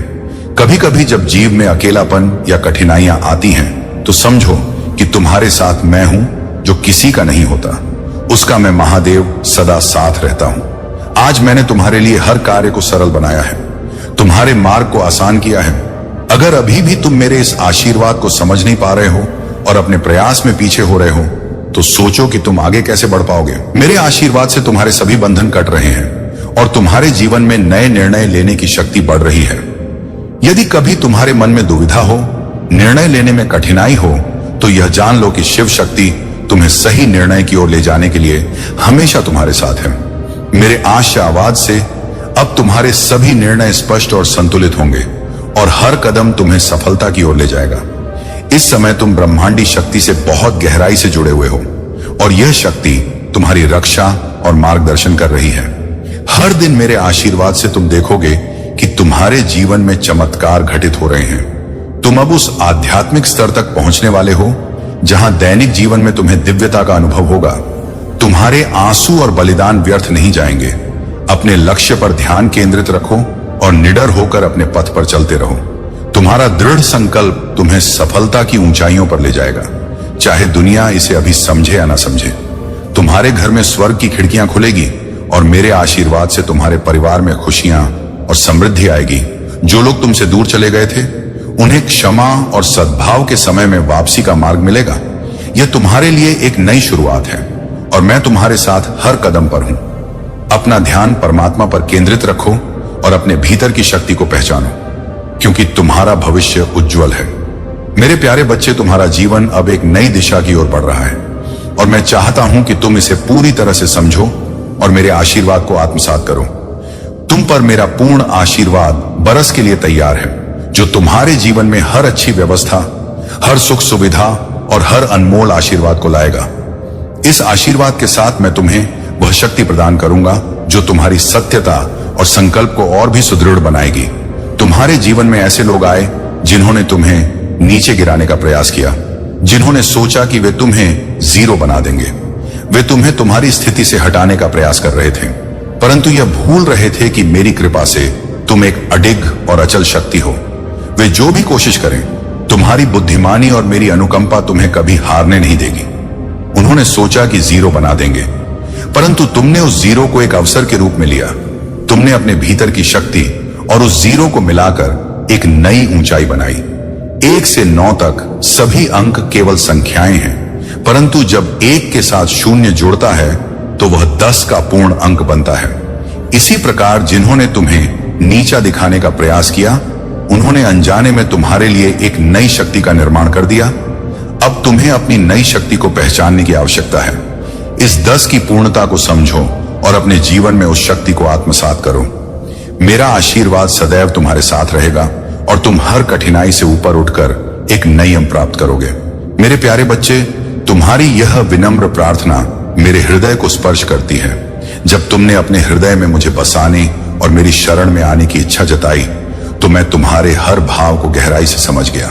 कभी कभी जब जीव में अकेलापन या कठिनाइयां आती हैं, तो समझो कि तुम्हारे साथ मैं हूं, जो किसी का नहीं होता। उसका मैं महादेव सदा साथ रहता हूं। आज मैंने तुम्हारे लिए हर कार्य को सरल बनाया है, तुम्हारे मार्ग को आसान किया है। अगर अभी भी तुम मेरे इस आशीर्वाद को समझ नहीं पा रहे हो और अपने प्रयास में पीछे हो रहे हो, तो सोचो कि तुम आगे कैसे बढ़ पाओगे। मेरे आशीर्वाद से तुम्हारे सभी बंधन कट रहे हैं और तुम्हारे जीवन में नए निर्णय लेने की शक्ति बढ़ रही है। यदि कभी तुम्हारे मन में दुविधा हो, निर्णय लेने में कठिनाई हो, तो यह जान लो कि शिव शक्ति तुम्हें सही निर्णय की ओर ले जाने के लिए हमेशा तुम्हारे साथ है। मेरे आशीर्वाद से अब तुम्हारे सभी निर्णय स्पष्ट और संतुलित होंगे और हर कदम तुम्हें सफलता की ओर ले जाएगा। इस समय तुम ब्रह्मांडी शक्ति से बहुत गहराई से जुड़े हुए हो और यह शक्ति तुम्हारी रक्षा और मार्गदर्शन कर रही है। हर दिन मेरे आशीर्वाद से तुम देखोगे कि तुम्हारे जीवन में चमत्कार घटित हो रहे हैं। तुम अब उस आध्यात्मिक स्तर तक पहुंचने वाले हो जहां दैनिक जीवन में तुम्हें दिव्यता का अनुभव होगा। तुम्हारे आंसू और बलिदान व्यर्थ नहीं जाएंगे। अपने लक्ष्य पर ध्यान केंद्रित रखो और निडर होकर अपने पथ पर चलते रहो। तुम्हारा दृढ़ संकल्प तुम्हें सफलता की ऊंचाइयों पर ले जाएगा, चाहे दुनिया इसे अभी समझे या ना समझे। तुम्हारे घर में स्वर्ग की खिड़कियां खुलेगी और मेरे आशीर्वाद से तुम्हारे परिवार में खुशियां और समृद्धि आएगी। जो लोग तुमसे दूर चले गए थे, उन्हें क्षमा और सद्भाव के समय में वापसी का मार्ग मिलेगा। यह तुम्हारे लिए एक नई शुरुआत है और मैं तुम्हारे साथ हर कदम पर हूं। अपना ध्यान परमात्मा पर केंद्रित रखो और अपने भीतर की शक्ति को पहचानो, क्योंकि तुम्हारा भविष्य उज्जवल है। मेरे प्यारे बच्चे, तुम्हारा जीवन अब एक नई दिशा की ओर बढ़ रहा है और मैं चाहता हूं कि तुम इसे पूरी तरह से समझो और मेरे आशीर्वाद को आत्मसात करो। तुम पर मेरा पूर्ण आशीर्वाद बरस के लिए तैयार है, जो तुम्हारे जीवन में हर अच्छी व्यवस्था, हर सुख सुविधा और हर अनमोल आशीर्वाद को लाएगा। इस आशीर्वाद के साथ मैं तुम्हें वह शक्ति प्रदान करूंगा जो तुम्हारी सत्यता और संकल्प को और भी सुदृढ़ बनाएगी। तुम्हारे जीवन में ऐसे लोग आए जिन्होंने तुम्हें नीचे गिराने का प्रयास किया, जिन्होंने सोचा कि वे तुम्हें जीरो बना देंगे। वे तुम्हें तुम्हारी स्थिति से हटाने का प्रयास कर रहे थे, परंतु यह भूल रहे थे कि मेरी कृपा से तुम एक अडिग और अचल शक्ति हो। वे जो भी कोशिश करें, तुम्हारी बुद्धिमानी और मेरी अनुकंपा तुम्हें कभी हारने नहीं देगी। उन्होंने सोचा कि जीरो बना देंगे, परंतु तुमने उस जीरो को एक अवसर के रूप में लिया। तुमने अपने भीतर की शक्ति और उस जीरो को मिलाकर एक नई ऊंचाई बनाई। 1 से 9 तक सभी अंक केवल संख्याएं हैं, परंतु जब 1 के साथ 0 जुड़ता है तो वह 10 का पूर्ण अंक बनता है। इसी प्रकार जिन्होंने तुम्हें नीचा दिखाने का प्रयास किया, उन्होंने अनजाने में तुम्हारे लिए एक नई शक्ति का निर्माण कर दिया। अब तुम्हें अपनी नई शक्ति को पहचानने की आवश्यकता है। इस 10 की पूर्णता को समझो और अपने जीवन में उस शक्ति को आत्मसात करो। मेरा आशीर्वाद सदैव तुम्हारे साथ रहेगा और तुम हर कठिनाई से ऊपर उठकर एक नयम प्राप्त करोगे। मेरे प्यारे बच्चे, तुम्हारी यह विनम्र प्रार्थना मेरे हृदय को स्पर्श करती है। जब तुमने अपने हृदय में मुझे बसाने और मेरी शरण में आने की इच्छा जताई, तो मैं तुम्हारे हर भाव को गहराई से समझ गया।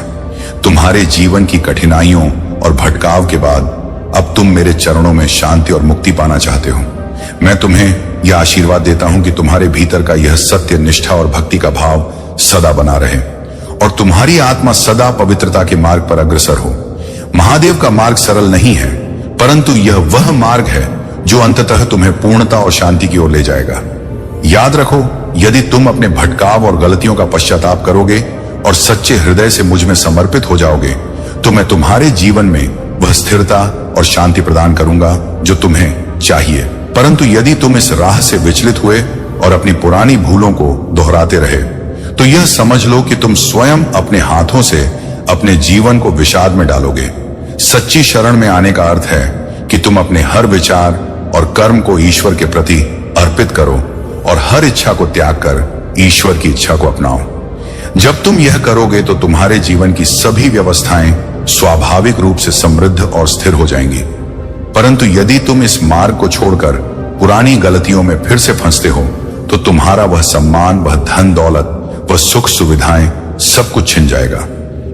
तुम्हारे जीवन की कठिनाइयों और भटकाव के बाद अब तुम मेरे चरणों में शांति और मुक्ति पाना चाहते हो। मैं तुम्हें यह आशीर्वाद देता हूं कि तुम्हारे भीतर का यह सत्य, निष्ठा और भक्ति का भाव सदा बना रहे और तुम्हारी आत्मा सदा पवित्रता के मार्ग पर अग्रसर हो। महादेव का मार्ग सरल नहीं है, परंतु यह वह मार्ग है जो अंततः तुम्हें पूर्णता और शांति की ओर ले जाएगा। याद रखो, यदि तुम अपने भटकाव और गलतियों का पश्चाताप करोगे और सच्चे हृदय से मुझ में समर्पित हो जाओगे, तो मैं तुम्हारे जीवन में वह स्थिरता और शांति प्रदान करूंगा जो तुम्हें चाहिए। परंतु यदि तुम इस राह से विचलित हुए और अपनी पुरानी भूलों को दोहराते रहे, तो यह समझ लो कि तुम स्वयं अपने हाथों से अपने जीवन को विषाद में डालोगे। सच्ची शरण में आने का अर्थ है कि तुम अपने हर विचार और कर्म को ईश्वर के प्रति अर्पित करो और हर इच्छा को त्याग कर ईश्वर की इच्छा को अपनाओ। जब तुम यह करोगे तो तुम्हारे जीवन की सभी व्यवस्थाएं स्वाभाविक रूप से समृद्ध और स्थिर हो जाएंगी। परंतु यदि तुम इस मार्ग को छोड़कर पुरानी गलतियों में फिर से फंसते हो, तो तुम्हारा वह सम्मान, वह धन दौलत, वह सुख सुविधाएं सब कुछ छिन जाएगा।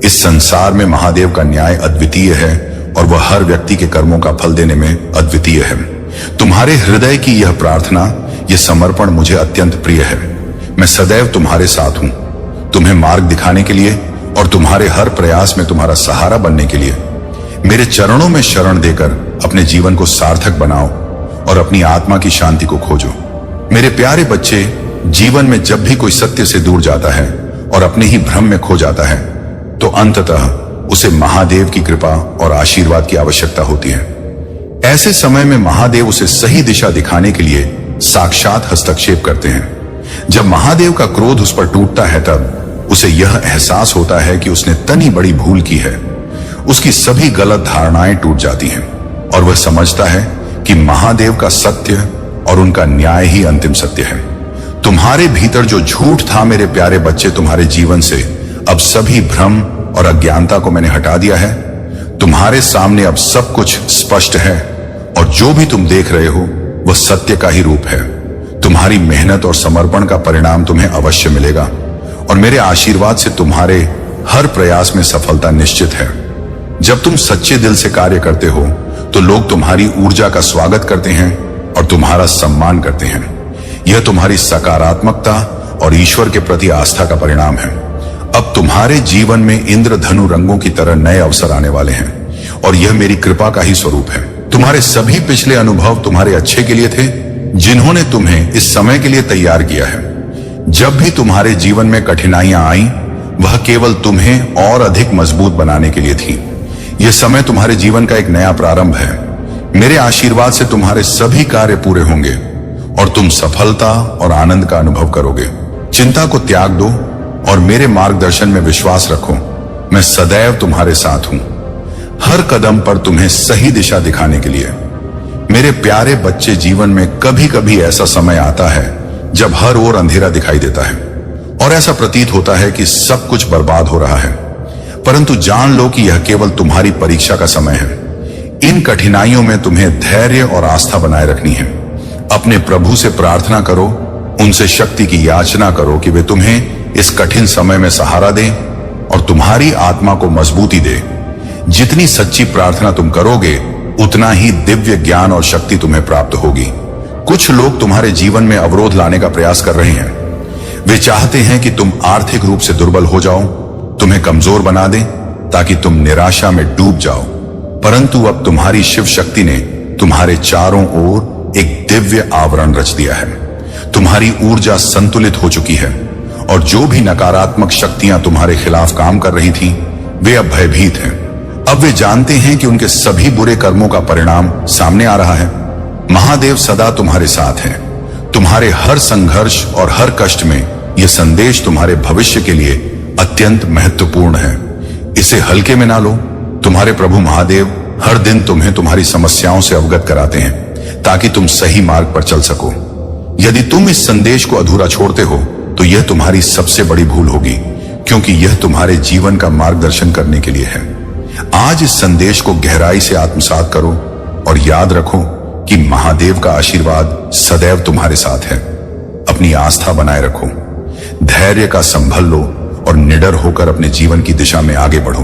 इस संसार में महादेव का न्याय अद्वितीय है और वह हर व्यक्ति के कर्मों का फल देने में अद्वितीय है। तुम्हारे हृदय की यह प्रार्थना, यह समर्पण मुझे अत्यंत प्रिय है। मैं सदैव तुम्हारे साथ हूं, तुम्हें मार्ग दिखाने के लिए और तुम्हारे हर प्रयास में तुम्हारा सहारा बनने के लिए। मेरे चरणों में शरण देकर अपने जीवन को सार्थक बनाओ और अपनी आत्मा की शांति को खोजो। मेरे प्यारे बच्चे, जीवन में जब भी कोई सत्य से दूर जाता है और अपने ही भ्रम में खो जाता है, तो अंततः उसे महादेव की कृपा और आशीर्वाद की आवश्यकता होती है। ऐसे समय में महादेव उसे सही दिशा दिखाने के लिए साक्षात हस्तक्षेप करते हैं। जब महादेव का क्रोध उस पर टूटता है, तब उसे यह एहसास होता है कि उसने तनी बड़ी भूल की है। उसकी सभी गलत धारणाएं टूट जाती हैं और वह समझता है कि महादेव का सत्य और उनका न्याय ही अंतिम सत्य है। तुम्हारे भीतर जो झूठ था मेरे प्यारे बच्चे, तुम्हारे जीवन से अब सभी भ्रम और अज्ञानता को मैंने हटा दिया है। तुम्हारे सामने अब सब कुछ स्पष्ट है और जो भी तुम देख रहे हो वह सत्य का ही रूप है। तुम्हारी मेहनत और समर्पण का परिणाम तुम्हें अवश्य मिलेगा और मेरे आशीर्वाद से तुम्हारे हर प्रयास में सफलता निश्चित है। जब तुम सच्चे दिल से कार्य करते हो तो तो लोग तुम्हारी ऊर्जा का स्वागत करते हैं और तुम्हारा सम्मान करते हैं। यह तुम्हारी सकारात्मकता और ईश्वर के प्रति आस्था का परिणाम है। अब तुम्हारे जीवन में इंद्रधनु रंगों की तरह नए अवसर आने वाले हैं और यह मेरी कृपा का ही स्वरूप है। तुम्हारे सभी पिछले अनुभव तुम्हारे अच्छे के लिए थे, जिन्होंने तुम्हें इस समय के लिए तैयार किया है। जब भी तुम्हारे जीवन में कठिनाइयां आई, वह केवल तुम्हें और अधिक मजबूत बनाने के लिए थी। यह समय तुम्हारे जीवन का एक नया प्रारंभ है। मेरे आशीर्वाद से तुम्हारे सभी कार्य पूरे होंगे और तुम सफलता और आनंद का अनुभव करोगे। चिंता को त्याग दो और मेरे मार्गदर्शन में विश्वास रखो। मैं सदैव तुम्हारे साथ हूं, हर कदम पर तुम्हें सही दिशा दिखाने के लिए। मेरे प्यारे बच्चे, जीवन में कभी कभी ऐसा समय आता है जब हर ओर अंधेरा दिखाई देता है और ऐसा प्रतीत होता है कि सब कुछ बर्बाद हो रहा है। परंतु जान लो कि यह केवल तुम्हारी परीक्षा का समय है। इन कठिनाइयों में तुम्हें धैर्य और आस्था बनाए रखनी है। अपने प्रभु से प्रार्थना करो, उनसे शक्ति की याचना करो कि वे तुम्हें इस कठिन समय में सहारा दें और तुम्हारी आत्मा को मजबूती दे। जितनी सच्ची प्रार्थना तुम करोगे, उतना ही दिव्य ज्ञान और शक्ति तुम्हें प्राप्त होगी। कुछ लोग तुम्हारे जीवन में अवरोध लाने का प्रयास कर रहे हैं। वे चाहते हैं कि तुम आर्थिक रूप से दुर्बल हो जाओ, तुम्हें कमजोर बना दें ताकि तुम निराशा में डूब जाओ। परंतु अब तुम्हारी शिव शक्ति ने तुम्हारे चारों ओर एक दिव्य आवरण रच दिया है। तुम्हारी ऊर्जा संतुलित हो चुकी है और जो भी नकारात्मक शक्तियां तुम्हारे खिलाफ काम कर रही थीं, वे अब भयभीत हैं। अब वे जानते हैं कि उनके सभी बुरे कर्मों का परिणाम सामने आ रहा है। महादेव सदा तुम्हारे साथ हैं। तुम्हारे हर संघर्ष और हर कष्ट में यह संदेश तुम्हारे भविष्य के लिए अत्यंत महत्वपूर्ण है। इसे हल्के में ना लो। तुम्हारे प्रभु महादेव हर दिन तुम्हें तुम्हारी समस्याओं से अवगत कराते हैं ताकि तुम सही मार्ग पर चल सको। यदि तुम इस संदेश को अधूरा छोड़ते हो तो यह तुम्हारी सबसे बड़ी भूल होगी, क्योंकि यह तुम्हारे जीवन का मार्गदर्शन करने के लिए है। आज इस संदेश को गहराई से आत्मसात करो और याद रखो कि महादेव का आशीर्वाद सदैव तुम्हारे साथ है। अपनी आस्था बनाए रखो, धैर्य का संभल लो और निडर होकर अपने जीवन की दिशा में आगे बढ़ो।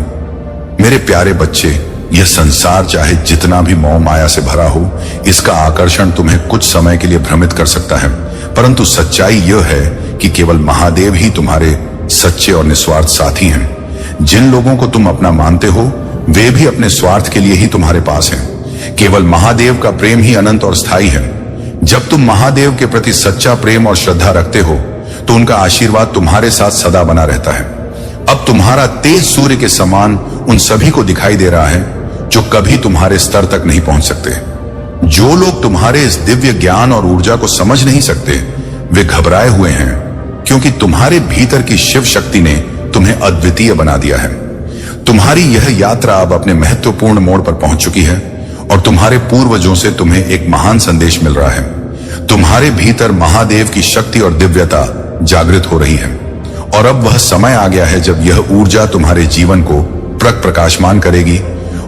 मेरे प्यारे बच्चे, यह संसार चाहे जितना भी मोह माया से भरा हो, इसका आकर्षण तुम्हें कुछ समय के लिए भ्रमित कर सकता है, परंतु सच्चाई यह है कि केवल महादेव ही तुम्हारे सच्चे और निस्वार्थ साथी हैं। जिन लोगों को तुम अपना मानते हो, वे भी अपने स्वार्थ के लिए ही तुम्हारे पास हैं। केवल महादेव का प्रेम ही अनंत और स्थायी है। जब तुम महादेव के प्रति सच्चा प्रेम और श्रद्धा रखते हो तो उनका आशीर्वाद तुम्हारे साथ सदा बना रहता है। अब तुम्हारा तेज सूर्य के समान उन सभी को दिखाई दे रहा है जो कभी तुम्हारे स्तर तक नहीं पहुंच सकते। जो लोग तुम्हारे इस दिव्य ज्ञान और ऊर्जा को समझ नहीं सकते, वे घबराए हुए हैं, क्योंकि तुम्हारे भीतर की शिव शक्ति ने तुम्हें अद्वितीय बना दिया है। तुम्हारी यह यात्रा अब अपने महत्वपूर्ण मोड़ पर पहुंच चुकी है और तुम्हारे पूर्वजों से तुम्हें एक महान संदेश मिल रहा है। तुम्हारे भीतर महादेव की शक्ति और दिव्यता जागृत हो रही है और अब वह समय आ गया है जब यह ऊर्जा तुम्हारे जीवन को प्रकाशमान करेगी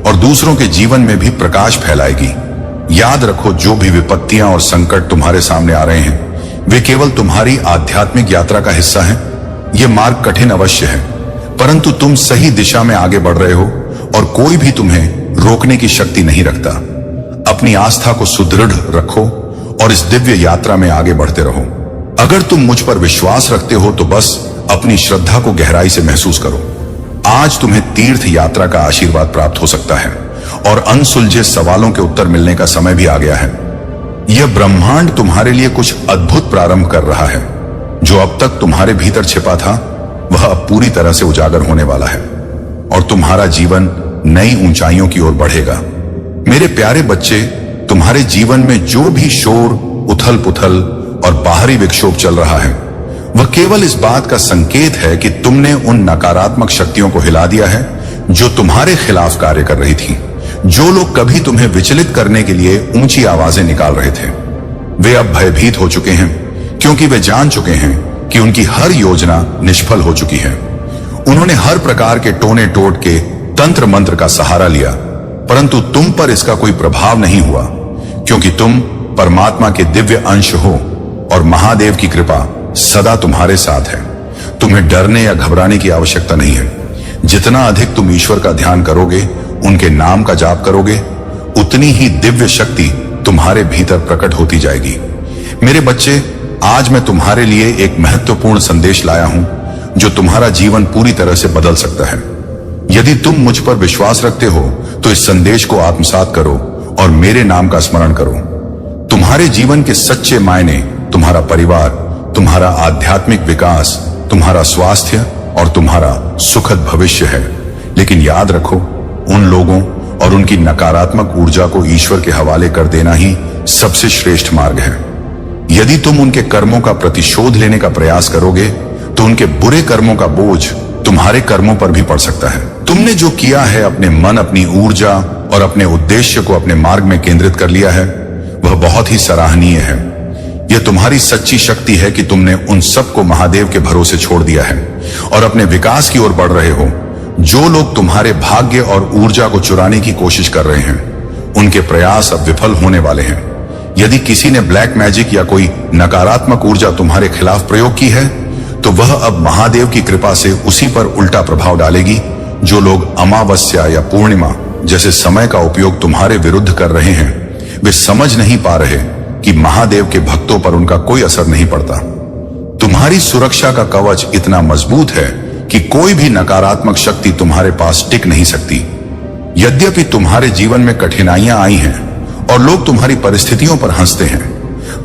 और दूसरों के जीवन में भी प्रकाश फैलाएगी। याद रखो, जो भी विपत्तियां और संकट तुम्हारे सामने आ रहे हैं, वे केवल तुम्हारी आध्यात्मिक यात्रा का हिस्सा हैं। यह मार्ग कठिन अवश्य है, परंतु तुम सही दिशा में आगे बढ़ रहे हो और कोई भी तुम्हें रोकने की शक्ति नहीं रखता। अपनी आस्था को सुदृढ़ रखो और इस दिव्य यात्रा में आगे बढ़ते रहो। अगर तुम मुझ पर विश्वास रखते हो तो बस अपनी श्रद्धा को गहराई से महसूस करो। आज तुम्हें तीर्थ यात्रा का आशीर्वाद प्राप्त हो सकता है और अनसुलझे सवालों के उत्तर मिलने का समय भी आ गया है। यह ब्रह्मांड तुम्हारे लिए कुछ अद्भुत प्रारंभ कर रहा है। जो अब तक तुम्हारे भीतर छिपा था, वह अब पूरी तरह से उजागर होने वाला है और तुम्हारा जीवन नई ऊंचाइयों की ओर बढ़ेगा। मेरे प्यारे बच्चे, तुम्हारे जीवन में जो भी शोर, उथल पुथल और बाहरी विक्षोभ चल रहा है, वह केवल इस बात का संकेत है कि तुमने उन नकारात्मक शक्तियों को हिला दिया है जो तुम्हारे खिलाफ कार्य कर रही थी। जो लोग कभी तुम्हें विचलित करने के लिए ऊंची आवाजें निकाल रहे थे, वे अब भयभीत हो चुके हैं, क्योंकि वे जान चुके हैं कि उनकी हर योजना निष्फल हो चुकी है। उन्होंने हर प्रकार के टोने टोट के तंत्र मंत्र का सहारा लिया, परंतु तुम पर इसका कोई प्रभाव नहीं हुआ, क्योंकि तुम परमात्मा के दिव्य अंश हो और महादेव की कृपा सदा तुम्हारे साथ है। तुम्हें डरने या घबराने की आवश्यकता नहीं है। जितना अधिक तुम ईश्वर का ध्यान करोगे, उनके नाम का जाप करोगे, उतनी ही दिव्य शक्ति तुम्हारे भीतर प्रकट होती जाएगी। मेरे बच्चे, आज मैं तुम्हारे लिए एक महत्वपूर्ण संदेश लाया हूं जो तुम्हारा जीवन पूरी तरह से बदल सकता है। यदि तुम मुझ पर विश्वास रखते हो तो इस संदेश को आत्मसात करो और मेरे नाम का स्मरण करो। तुम्हारे जीवन के सच्चे मायने तुम्हारा परिवार, तुम्हारा आध्यात्मिक विकास, तुम्हारा स्वास्थ्य और तुम्हारा सुखद भविष्य है। लेकिन याद रखो, उन लोगों और उनकी नकारात्मक ऊर्जा को ईश्वर के हवाले कर देना ही सबसे श्रेष्ठ मार्ग है। यदि तुम उनके कर्मों का प्रतिशोध लेने का प्रयास करोगे तो उनके बुरे कर्मों का बोझ तुम्हारे कर्मों पर भी पड़ सकता है। तुमने जो किया है, अपने मन, अपनी ऊर्जा और अपने उद्देश्य को अपने मार्ग में केंद्रित कर लिया है, वह बहुत ही सराहनीय है। यह तुम्हारी सच्ची शक्ति है कि तुमने उन सबको महादेव के भरोसे छोड़ दिया है और अपने विकास की ओर बढ़ रहे हो। जो लोग तुम्हारे भाग्य और ऊर्जा को चुराने की कोशिश कर रहे हैं, उनके प्रयास अब विफल होने वाले हैं। यदि किसी ने ब्लैक मैजिक या कोई नकारात्मक ऊर्जा तुम्हारे खिलाफ प्रयोग की है, तो वह अब महादेव की कृपा से उसी पर उल्टा प्रभाव डालेगी। जो लोग अमावस्या या पूर्णिमा जैसे समय का उपयोग तुम्हारे विरुद्ध कर रहे हैं, वे समझ नहीं पा रहे कि महादेव के भक्तों पर उनका कोई असर नहीं पड़ता। तुम्हारी सुरक्षा का कवच इतना मजबूत है कि कोई भी नकारात्मक शक्ति तुम्हारे पास टिक नहीं सकती। यद्यपि तुम्हारे जीवन में कठिनाइयां आई हैं और लोग तुम्हारी परिस्थितियों पर हंसते हैं,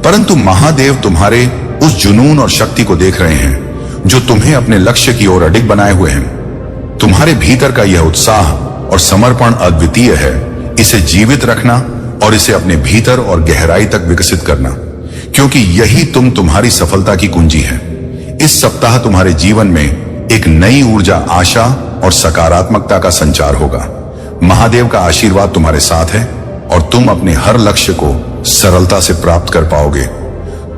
परंतु महादेव तुम्हारे उस जुनून और शक्ति को देख रहे हैं जो तुम्हें अपने लक्ष्य की ओर अडिग बनाए हुए हैं। तुम्हारे भीतर का यह उत्साह और समर्पण अद्वितीय है। इसे जीवित रखना और इसे अपने भीतर और गहराई तक विकसित करना, क्योंकि यही तुम्हारी सफलता की कुंजी है। इस सप्ताह तुम्हारे जीवन में एक नई ऊर्जा, आशा और सकारात्मकता का संचार होगा। महादेव का आशीर्वाद तुम्हारे साथ है और तुम अपने हर लक्ष्य को सरलता से प्राप्त कर पाओगे।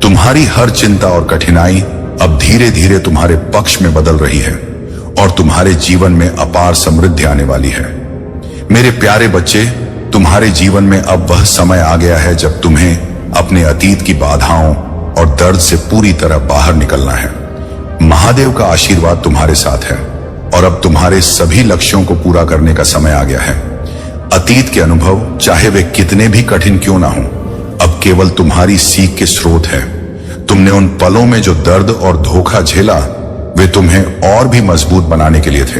तुम्हारी हर चिंता और कठिनाई अब धीरे धीरे तुम्हारे पक्ष में बदल रही है और तुम्हारे जीवन में अपार समृद्धि आने वाली है। मेरे प्यारे बच्चे, तुम्हारे जीवन में अब वह समय आ गया है जब तुम्हें अपने अतीत की बाधाओं और दर्द से पूरी तरह बाहर निकलना है। महादेव का आशीर्वाद तुम्हारे साथ है और अब तुम्हारे सभी लक्ष्यों को पूरा करने का समय आ गया है। अतीत के अनुभव, चाहे वे कितने भी कठिन क्यों ना हो, अब केवल तुम्हारी सीख के स्रोत है। तुमने उन पलों में जो दर्द और धोखा झेला, वे तुम्हें और भी मजबूत बनाने के लिए थे।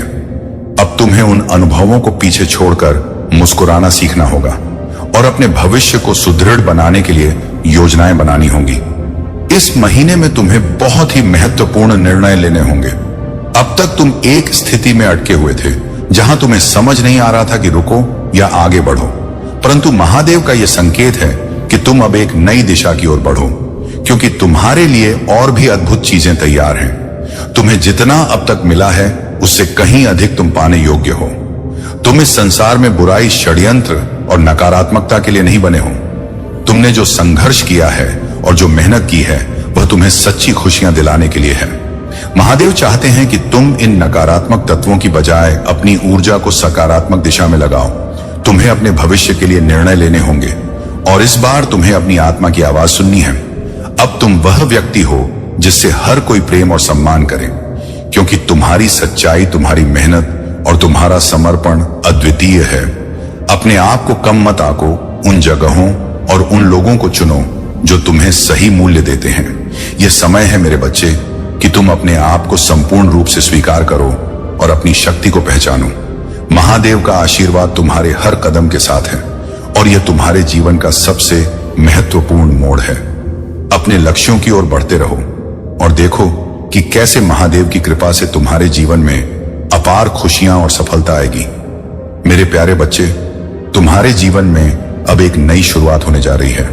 अब तुम्हें उन अनुभवों को पीछे छोड़कर मुस्कुराना सीखना होगा और अपने भविष्य को सुदृढ़ बनाने के लिए योजनाएं बनानी होंगी। इस महीने में तुम्हें बहुत ही महत्वपूर्ण निर्णय लेने होंगे। अब तक तुम एक स्थिति में अटके हुए थे जहां तुम्हें समझ नहीं आ रहा था कि रुको या आगे बढ़ो, परंतु महादेव का यह संकेत है कि तुम अब एक नई दिशा की ओर बढ़ो, क्योंकि तुम्हारे लिए और भी अद्भुत चीजें तैयार हैं। तुम्हें जितना अब तक मिला है उससे कहीं अधिक तुम पाने योग्य हो। तुम इस संसार में बुराई, षड्यंत्र और नकारात्मकता के लिए नहीं बने हो। तुमने जो संघर्ष किया है और जो मेहनत की है, वह तुम्हें सच्ची खुशियां दिलाने के लिए है। महादेव चाहते हैं कि तुम इन नकारात्मक तत्वों की बजाय अपनी ऊर्जा को सकारात्मक दिशा में लगाओ। तुम्हें अपने भविष्य के लिए निर्णय लेने होंगे और इस बार तुम्हें अपनी आत्मा की आवाज सुननी है। अब तुम वह व्यक्ति हो जिससे हर कोई प्रेम और सम्मान करे, क्योंकि तुम्हारी सच्चाई, तुम्हारी मेहनत और तुम्हारा समर्पण अद्वितीय है। अपने आप को कम मत आको। उन जगहों और उन लोगों को चुनो जो तुम्हें सही मूल्य देते हैं। यह समय है मेरे बच्चे कि तुम अपने आप को संपूर्ण रूप से स्वीकार करो और अपनी शक्ति को पहचानो। महादेव का आशीर्वाद तुम्हारे हर कदम के साथ है और यह तुम्हारे जीवन का सबसे महत्वपूर्ण मोड़ है। अपने लक्ष्यों की ओर बढ़ते रहो और देखो कि कैसे महादेव की कृपा से तुम्हारे जीवन में अपार खुशियां और सफलता आएगी। मेरे प्यारे बच्चे, तुम्हारे जीवन में अब एक नई शुरुआत होने जा रही है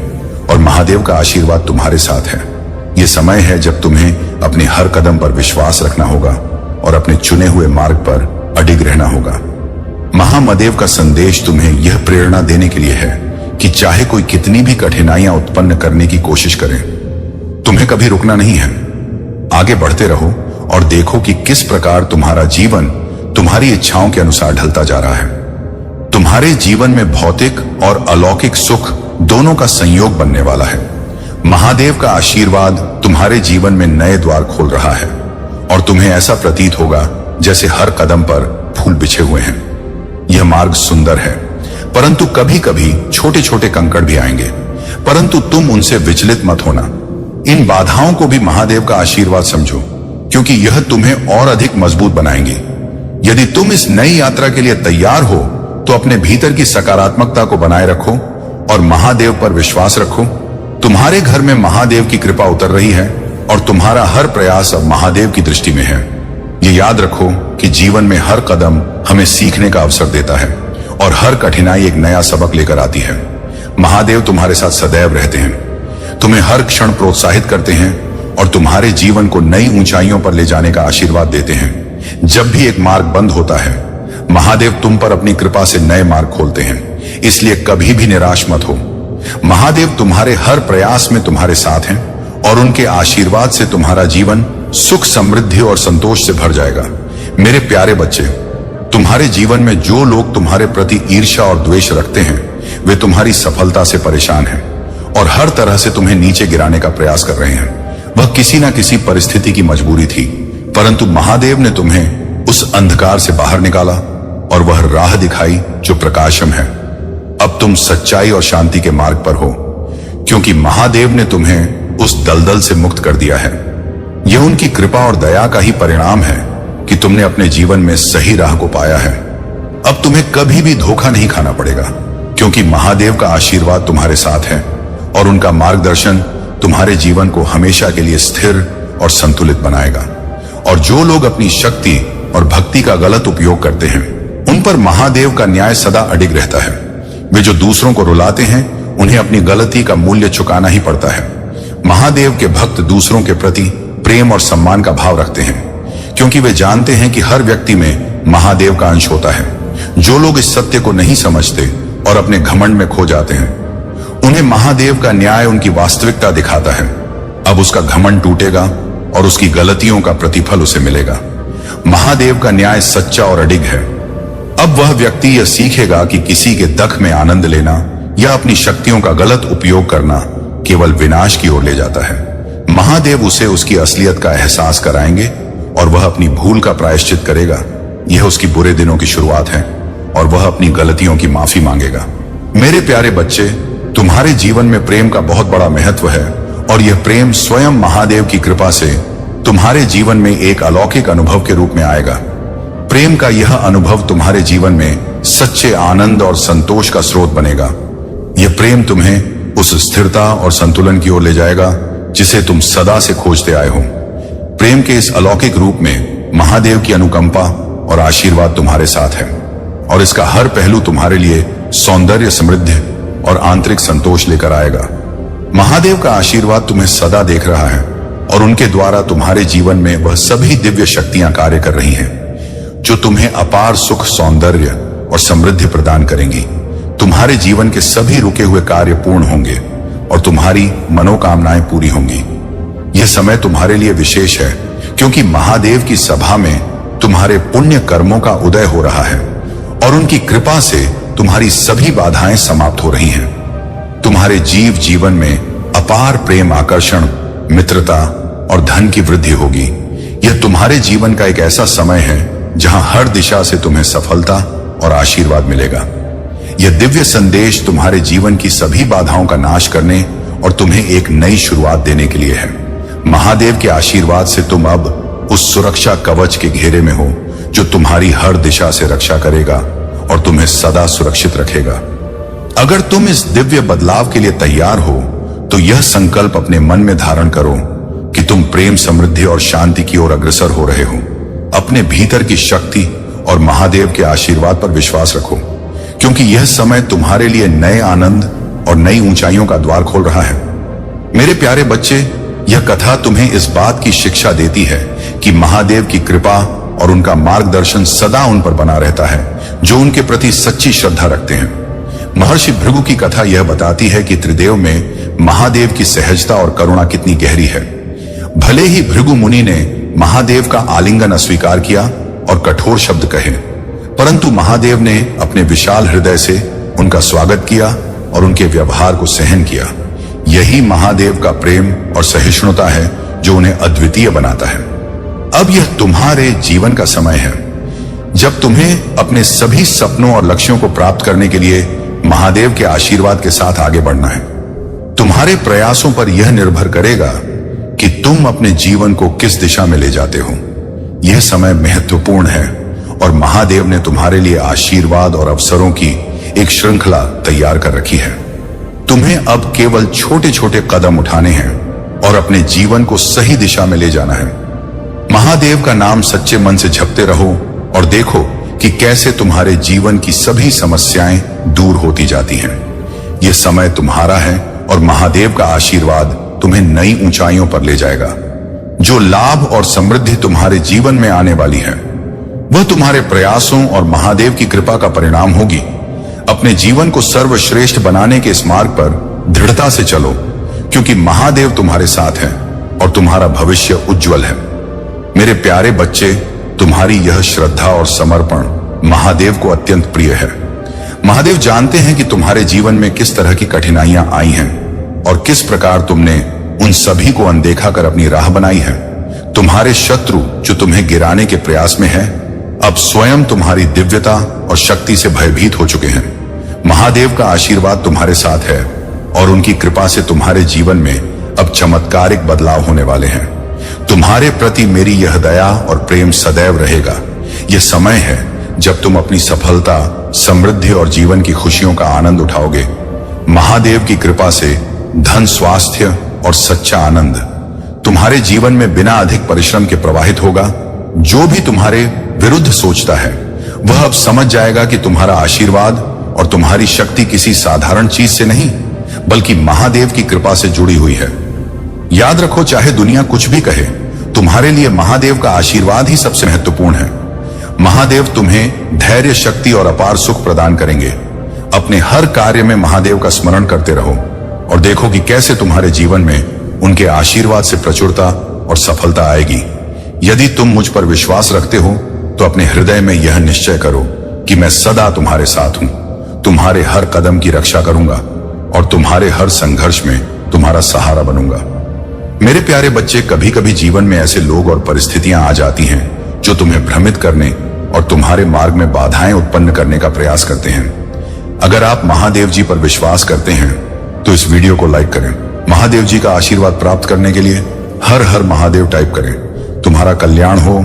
और महादेव का आशीर्वाद तुम्हारे साथ है। यह समय है जब तुम्हें अपने हर कदम पर विश्वास रखना होगा और अपने चुने हुए मार्ग पर अडिग रहना होगा। महादेव का संदेश तुम्हें यह प्रेरणा देने के लिए है कि चाहे कोई कितनी भी कठिनाइयां उत्पन्न करने की कोशिश करे, तुम्हें कभी रुकना नहीं है। आगे बढ़ते रहो और देखो कि किस प्रकार तुम्हारा जीवन तुम्हारी इच्छाओं के अनुसार ढलता जा रहा है। तुम्हारे जीवन में भौतिक और अलौकिक सुख दोनों का संयोग बनने वाला है। महादेव का आशीर्वाद तुम्हारे जीवन में नए द्वार खोल रहा है और तुम्हें ऐसा प्रतीत होगा जैसे हर कदम पर फूल बिछे हुए हैं। यह मार्ग सुंदर है। परंतु कभी कभी छोटे छोटे कंकड़ भी आएंगे, परंतु तुम उनसे विचलित मत होना। इन बाधाओं को भी महादेव का आशीर्वाद समझो, क्योंकि यह तुम्हें और अधिक मजबूत बनाएंगी। यदि तुम इस नई यात्रा के लिए तैयार हो तो अपने भीतर की सकारात्मकता को बनाए रखो और महादेव पर विश्वास रखो। तुम्हारे घर में महादेव की कृपा उतर रही है और तुम्हारा हर प्रयास अब महादेव की दृष्टि में है। ये याद रखो कि जीवन में हर कदम हमें सीखने का अवसर देता है और हर कठिनाई एक नया सबक लेकर आती है। महादेव तुम्हारे साथ सदैव रहते हैं, तुम्हें हर क्षण प्रोत्साहित करते हैं और तुम्हारे जीवन को नई ऊंचाइयों पर ले जाने का आशीर्वाद देते हैं। जब भी एक मार्ग बंद होता है, महादेव तुम पर अपनी कृपा से नए मार्ग खोलते हैं, इसलिए कभी भी निराश मत हो। महादेव तुम्हारे हर प्रयास में तुम्हारे साथ हैं और उनके आशीर्वाद से तुम्हारा जीवन सुख, समृद्धि और संतोष से भर जाएगा। मेरे प्यारे बच्चे, तुम्हारे जीवन में जो लोग तुम्हारे प्रति ईर्ष्या और द्वेष रखते हैं, वे तुम्हारी सफलता से परेशान हैं और हर तरह से तुम्हें नीचे गिराने का प्रयास कर रहे हैं। वह किसी ना किसी परिस्थिति की मजबूरी थी, परंतु महादेव ने तुम्हें उस अंधकार से बाहर निकाला और वह राह दिखाई जो प्रकाशम है। अब तुम सच्चाई और शांति के मार्ग पर हो, क्योंकि महादेव ने तुम्हें उस दलदल से मुक्त कर दिया है। यह उनकी कृपा और दया का ही परिणाम है कि तुमने अपने जीवन में सही राह को पाया है। अब तुम्हें कभी भी धोखा नहीं खाना पड़ेगा, क्योंकि महादेव का आशीर्वाद तुम्हारे साथ है और उनका मार्गदर्शन तुम्हारे जीवन को हमेशा के लिए स्थिर और संतुलित बनाएगा। और जो लोग अपनी शक्ति और भक्ति का गलत उपयोग करते हैं, उन पर महादेव का न्याय सदा अडिग रहता है। वे जो दूसरों को रुलाते हैं, उन्हें अपनी गलती का मूल्य चुकाना ही पड़ता है। महादेव के भक्त दूसरों के प्रति प्रेम और सम्मान का भाव रखते हैं, क्योंकि वे जानते हैं कि हर व्यक्ति में महादेव का अंश होता है। जो लोग इस सत्य को नहीं समझते और अपने घमंड में खो जाते हैं, उन्हें महादेव का न्याय उनकी वास्तविकता दिखाता है। अब उसका घमंड टूटेगा और उसकी गलतियों का प्रतिफल उसे मिलेगा। महादेव का न्याय सच्चा और अडिग है। अब वह व्यक्ति यह सीखेगा कि किसी के दख में आनंद लेना या अपनी शक्तियों का गलत उपयोग करना केवल विनाश की ओर ले जाता है। महादेव उसे उसकी असलियत का एहसास कराएंगे और वह अपनी भूल का प्रायश्चित करेगा। यह उसकी बुरे दिनों की शुरुआत है और वह अपनी गलतियों की माफी मांगेगा। मेरे प्यारे बच्चे, तुम्हारे जीवन में प्रेम का बहुत बड़ा महत्व है और यह प्रेम स्वयं महादेव की कृपा से तुम्हारे जीवन में एक अलौकिक अनुभव के रूप में आएगा। प्रेम का यह अनुभव तुम्हारे जीवन में सच्चे आनंद और संतोष का स्रोत बनेगा। यह प्रेम तुम्हें उस स्थिरता और संतुलन की ओर ले जाएगा जिसे तुम सदा से खोजते आए हो। प्रेम के इस अलौकिक रूप में महादेव की अनुकंपा और आशीर्वाद तुम्हारे साथ है और इसका हर पहलू तुम्हारे लिए सौंदर्य, समृद्धि और आंतरिक संतोष लेकर आएगा। महादेव का आशीर्वाद तुम्हें सदा देख रहा है और उनके द्वारा तुम्हारे जीवन में वह सभी दिव्य शक्तियां कार्य कर रही हैं जो तुम्हें अपार सुख, सौंदर्य और समृद्धि प्रदान करेंगी। तुम्हारे जीवन के सभी रुके हुए कार्य पूर्ण होंगे और तुम्हारी मनोकामनाएं पूरी होंगी। यह समय तुम्हारे लिए विशेष है, क्योंकि महादेव की सभा में तुम्हारे पुण्य कर्मों का उदय हो रहा है और उनकी कृपा से तुम्हारी सभी बाधाएं समाप्त हो रही हैं। तुम्हारे जीवन में अपार प्रेम, आकर्षण, मित्रता और धन की वृद्धि होगी। यह तुम्हारे जीवन का एक ऐसा समय है जहां हर दिशा से तुम्हें सफलता और आशीर्वाद मिलेगा। यह दिव्य संदेश तुम्हारे जीवन की सभी बाधाओं का नाश करने और तुम्हें एक नई शुरुआत देने के लिए है। महादेव के आशीर्वाद से तुम अब उस सुरक्षा कवच के घेरे में हो जो तुम्हारी हर दिशा से रक्षा करेगा और तुम्हें सदा सुरक्षित रखेगा। अगर तुम इस दिव्य बदलाव के लिए तैयार हो तो यह संकल्प अपने मन में धारण करो कि तुम प्रेम, समृद्धि और शांति की ओर अग्रसर हो रहे हो। अपने भीतर की शक्ति और महादेव के आशीर्वाद पर विश्वास रखो, क्योंकि यह समय तुम्हारे लिए नए आनंद और नई ऊंचाइयों का द्वार खोल रहा है। मेरे प्यारे बच्चे, यह कथा तुम्हें इस बात की शिक्षा देती है कि महादेव की कृपा और उनका मार्गदर्शन सदा उन पर बना रहता है जो उनके प्रति सच्ची श्रद्धा रखते हैं। महर्षि भृगु की कथा यह बताती है कि त्रिदेव में महादेव की सहजता और करुणा कितनी गहरी है। भले ही भृगु मुनि ने महादेव का आलिंगन अस्वीकार किया और कठोर शब्द कहे, परंतु महादेव ने अपने विशाल हृदय से उनका स्वागत किया और उनके व्यवहार को सहन किया। यही महादेव का प्रेम और सहिष्णुता है जो उन्हें अद्वितीय बनाता है। अब यह तुम्हारे जीवन का समय है जब तुम्हें अपने सभी सपनों और लक्ष्यों को प्राप्त करने के लिए महादेव के आशीर्वाद के साथ आगे बढ़ना है। तुम्हारे प्रयासों पर यह निर्भर करेगा कि तुम अपने जीवन को किस दिशा में ले जाते हो। यह समय महत्वपूर्ण है और महादेव ने तुम्हारे लिए आशीर्वाद और अवसरों की एक श्रृंखला तैयार कर रखी है। तुम्हें अब केवल छोटे छोटे कदम उठाने हैं और अपने जीवन को सही दिशा में ले जाना है। महादेव का नाम सच्चे मन से जपते रहो और देखो कि कैसे तुम्हारे जीवन की सभी समस्याएं दूर होती जाती हैं। यह समय तुम्हारा है और महादेव का आशीर्वाद तुम्हें नई ऊंचाइयों पर ले जाएगा। जो लाभ और समृद्धि तुम्हारे जीवन में आने वाली है वह तुम्हारे प्रयासों और महादेव की कृपा का परिणाम होगी। अपने जीवन को सर्वश्रेष्ठ बनाने के इस मार्ग पर दृढ़ता से चलो, क्योंकि महादेव तुम्हारे साथ है और तुम्हारा भविष्य उज्जवल है। मेरे प्यारे बच्चे, तुम्हारी यह श्रद्धा और समर्पण महादेव को अत्यंत प्रिय है। महादेव जानते हैं कि तुम्हारे जीवन में किस तरह की कठिनाइयां आई हैं और किस प्रकार तुमने उन सभी को अनदेखा कर अपनी राह बनाई है। तुम्हारे शत्रु जो तुम्हें गिराने के प्रयास में है, अब स्वयं तुम्हारी दिव्यता और शक्ति से भयभीत हो चुके हैं। महादेव का आशीर्वाद तुम्हारे साथ है और उनकी कृपा से तुम्हारे जीवन में अब चमत्कारिक बदलाव होने वाले हैं। तुम्हारे प्रति मेरी यह दया और प्रेम सदैव रहेगा। यह समय है जब तुम अपनी सफलता, समृद्धि और जीवन की खुशियों का आनंद उठाओगे। महादेव की कृपा से धन, स्वास्थ्य और सच्चा आनंद तुम्हारे जीवन में बिना अधिक परिश्रम के प्रवाहित होगा। जो भी तुम्हारे विरुद्ध सोचता है वह अब समझ जाएगा कि तुम्हारा आशीर्वाद और तुम्हारी शक्ति किसी साधारण चीज से नहीं बल्कि महादेव की कृपा से जुड़ी हुई है। याद रखो, चाहे दुनिया कुछ भी कहे, तुम्हारे लिए महादेव का आशीर्वाद ही सबसे महत्वपूर्ण है। महादेव तुम्हें धैर्य, शक्ति और अपार सुख प्रदान करेंगे। अपने हर कार्य में महादेव का स्मरण करते रहो और देखो कि कैसे तुम्हारे जीवन में उनके आशीर्वाद से प्रचुरता और सफलता आएगी। यदि तुम मुझ पर विश्वास रखते हो तो अपने हृदय में यह निश्चय करो कि मैं सदा तुम्हारे साथ हूं, तुम्हारे हर कदम की रक्षा करूंगा और तुम्हारे हर संघर्ष में तुम्हारा सहारा बनूंगा। मेरे प्यारे बच्चे, कभी कभी जीवन में ऐसे लोग और परिस्थितियां आ जाती हैं जो तुम्हें भ्रमित करने और तुम्हारे मार्ग में बाधाएं उत्पन्न करने का प्रयास करते हैं। अगर आप महादेव जी पर विश्वास करते हैं तो इस वीडियो को लाइक करें। महादेव जी का आशीर्वाद प्राप्त करने के लिए हर हर महादेव टाइप करें। तुम्हारा कल्याण हो।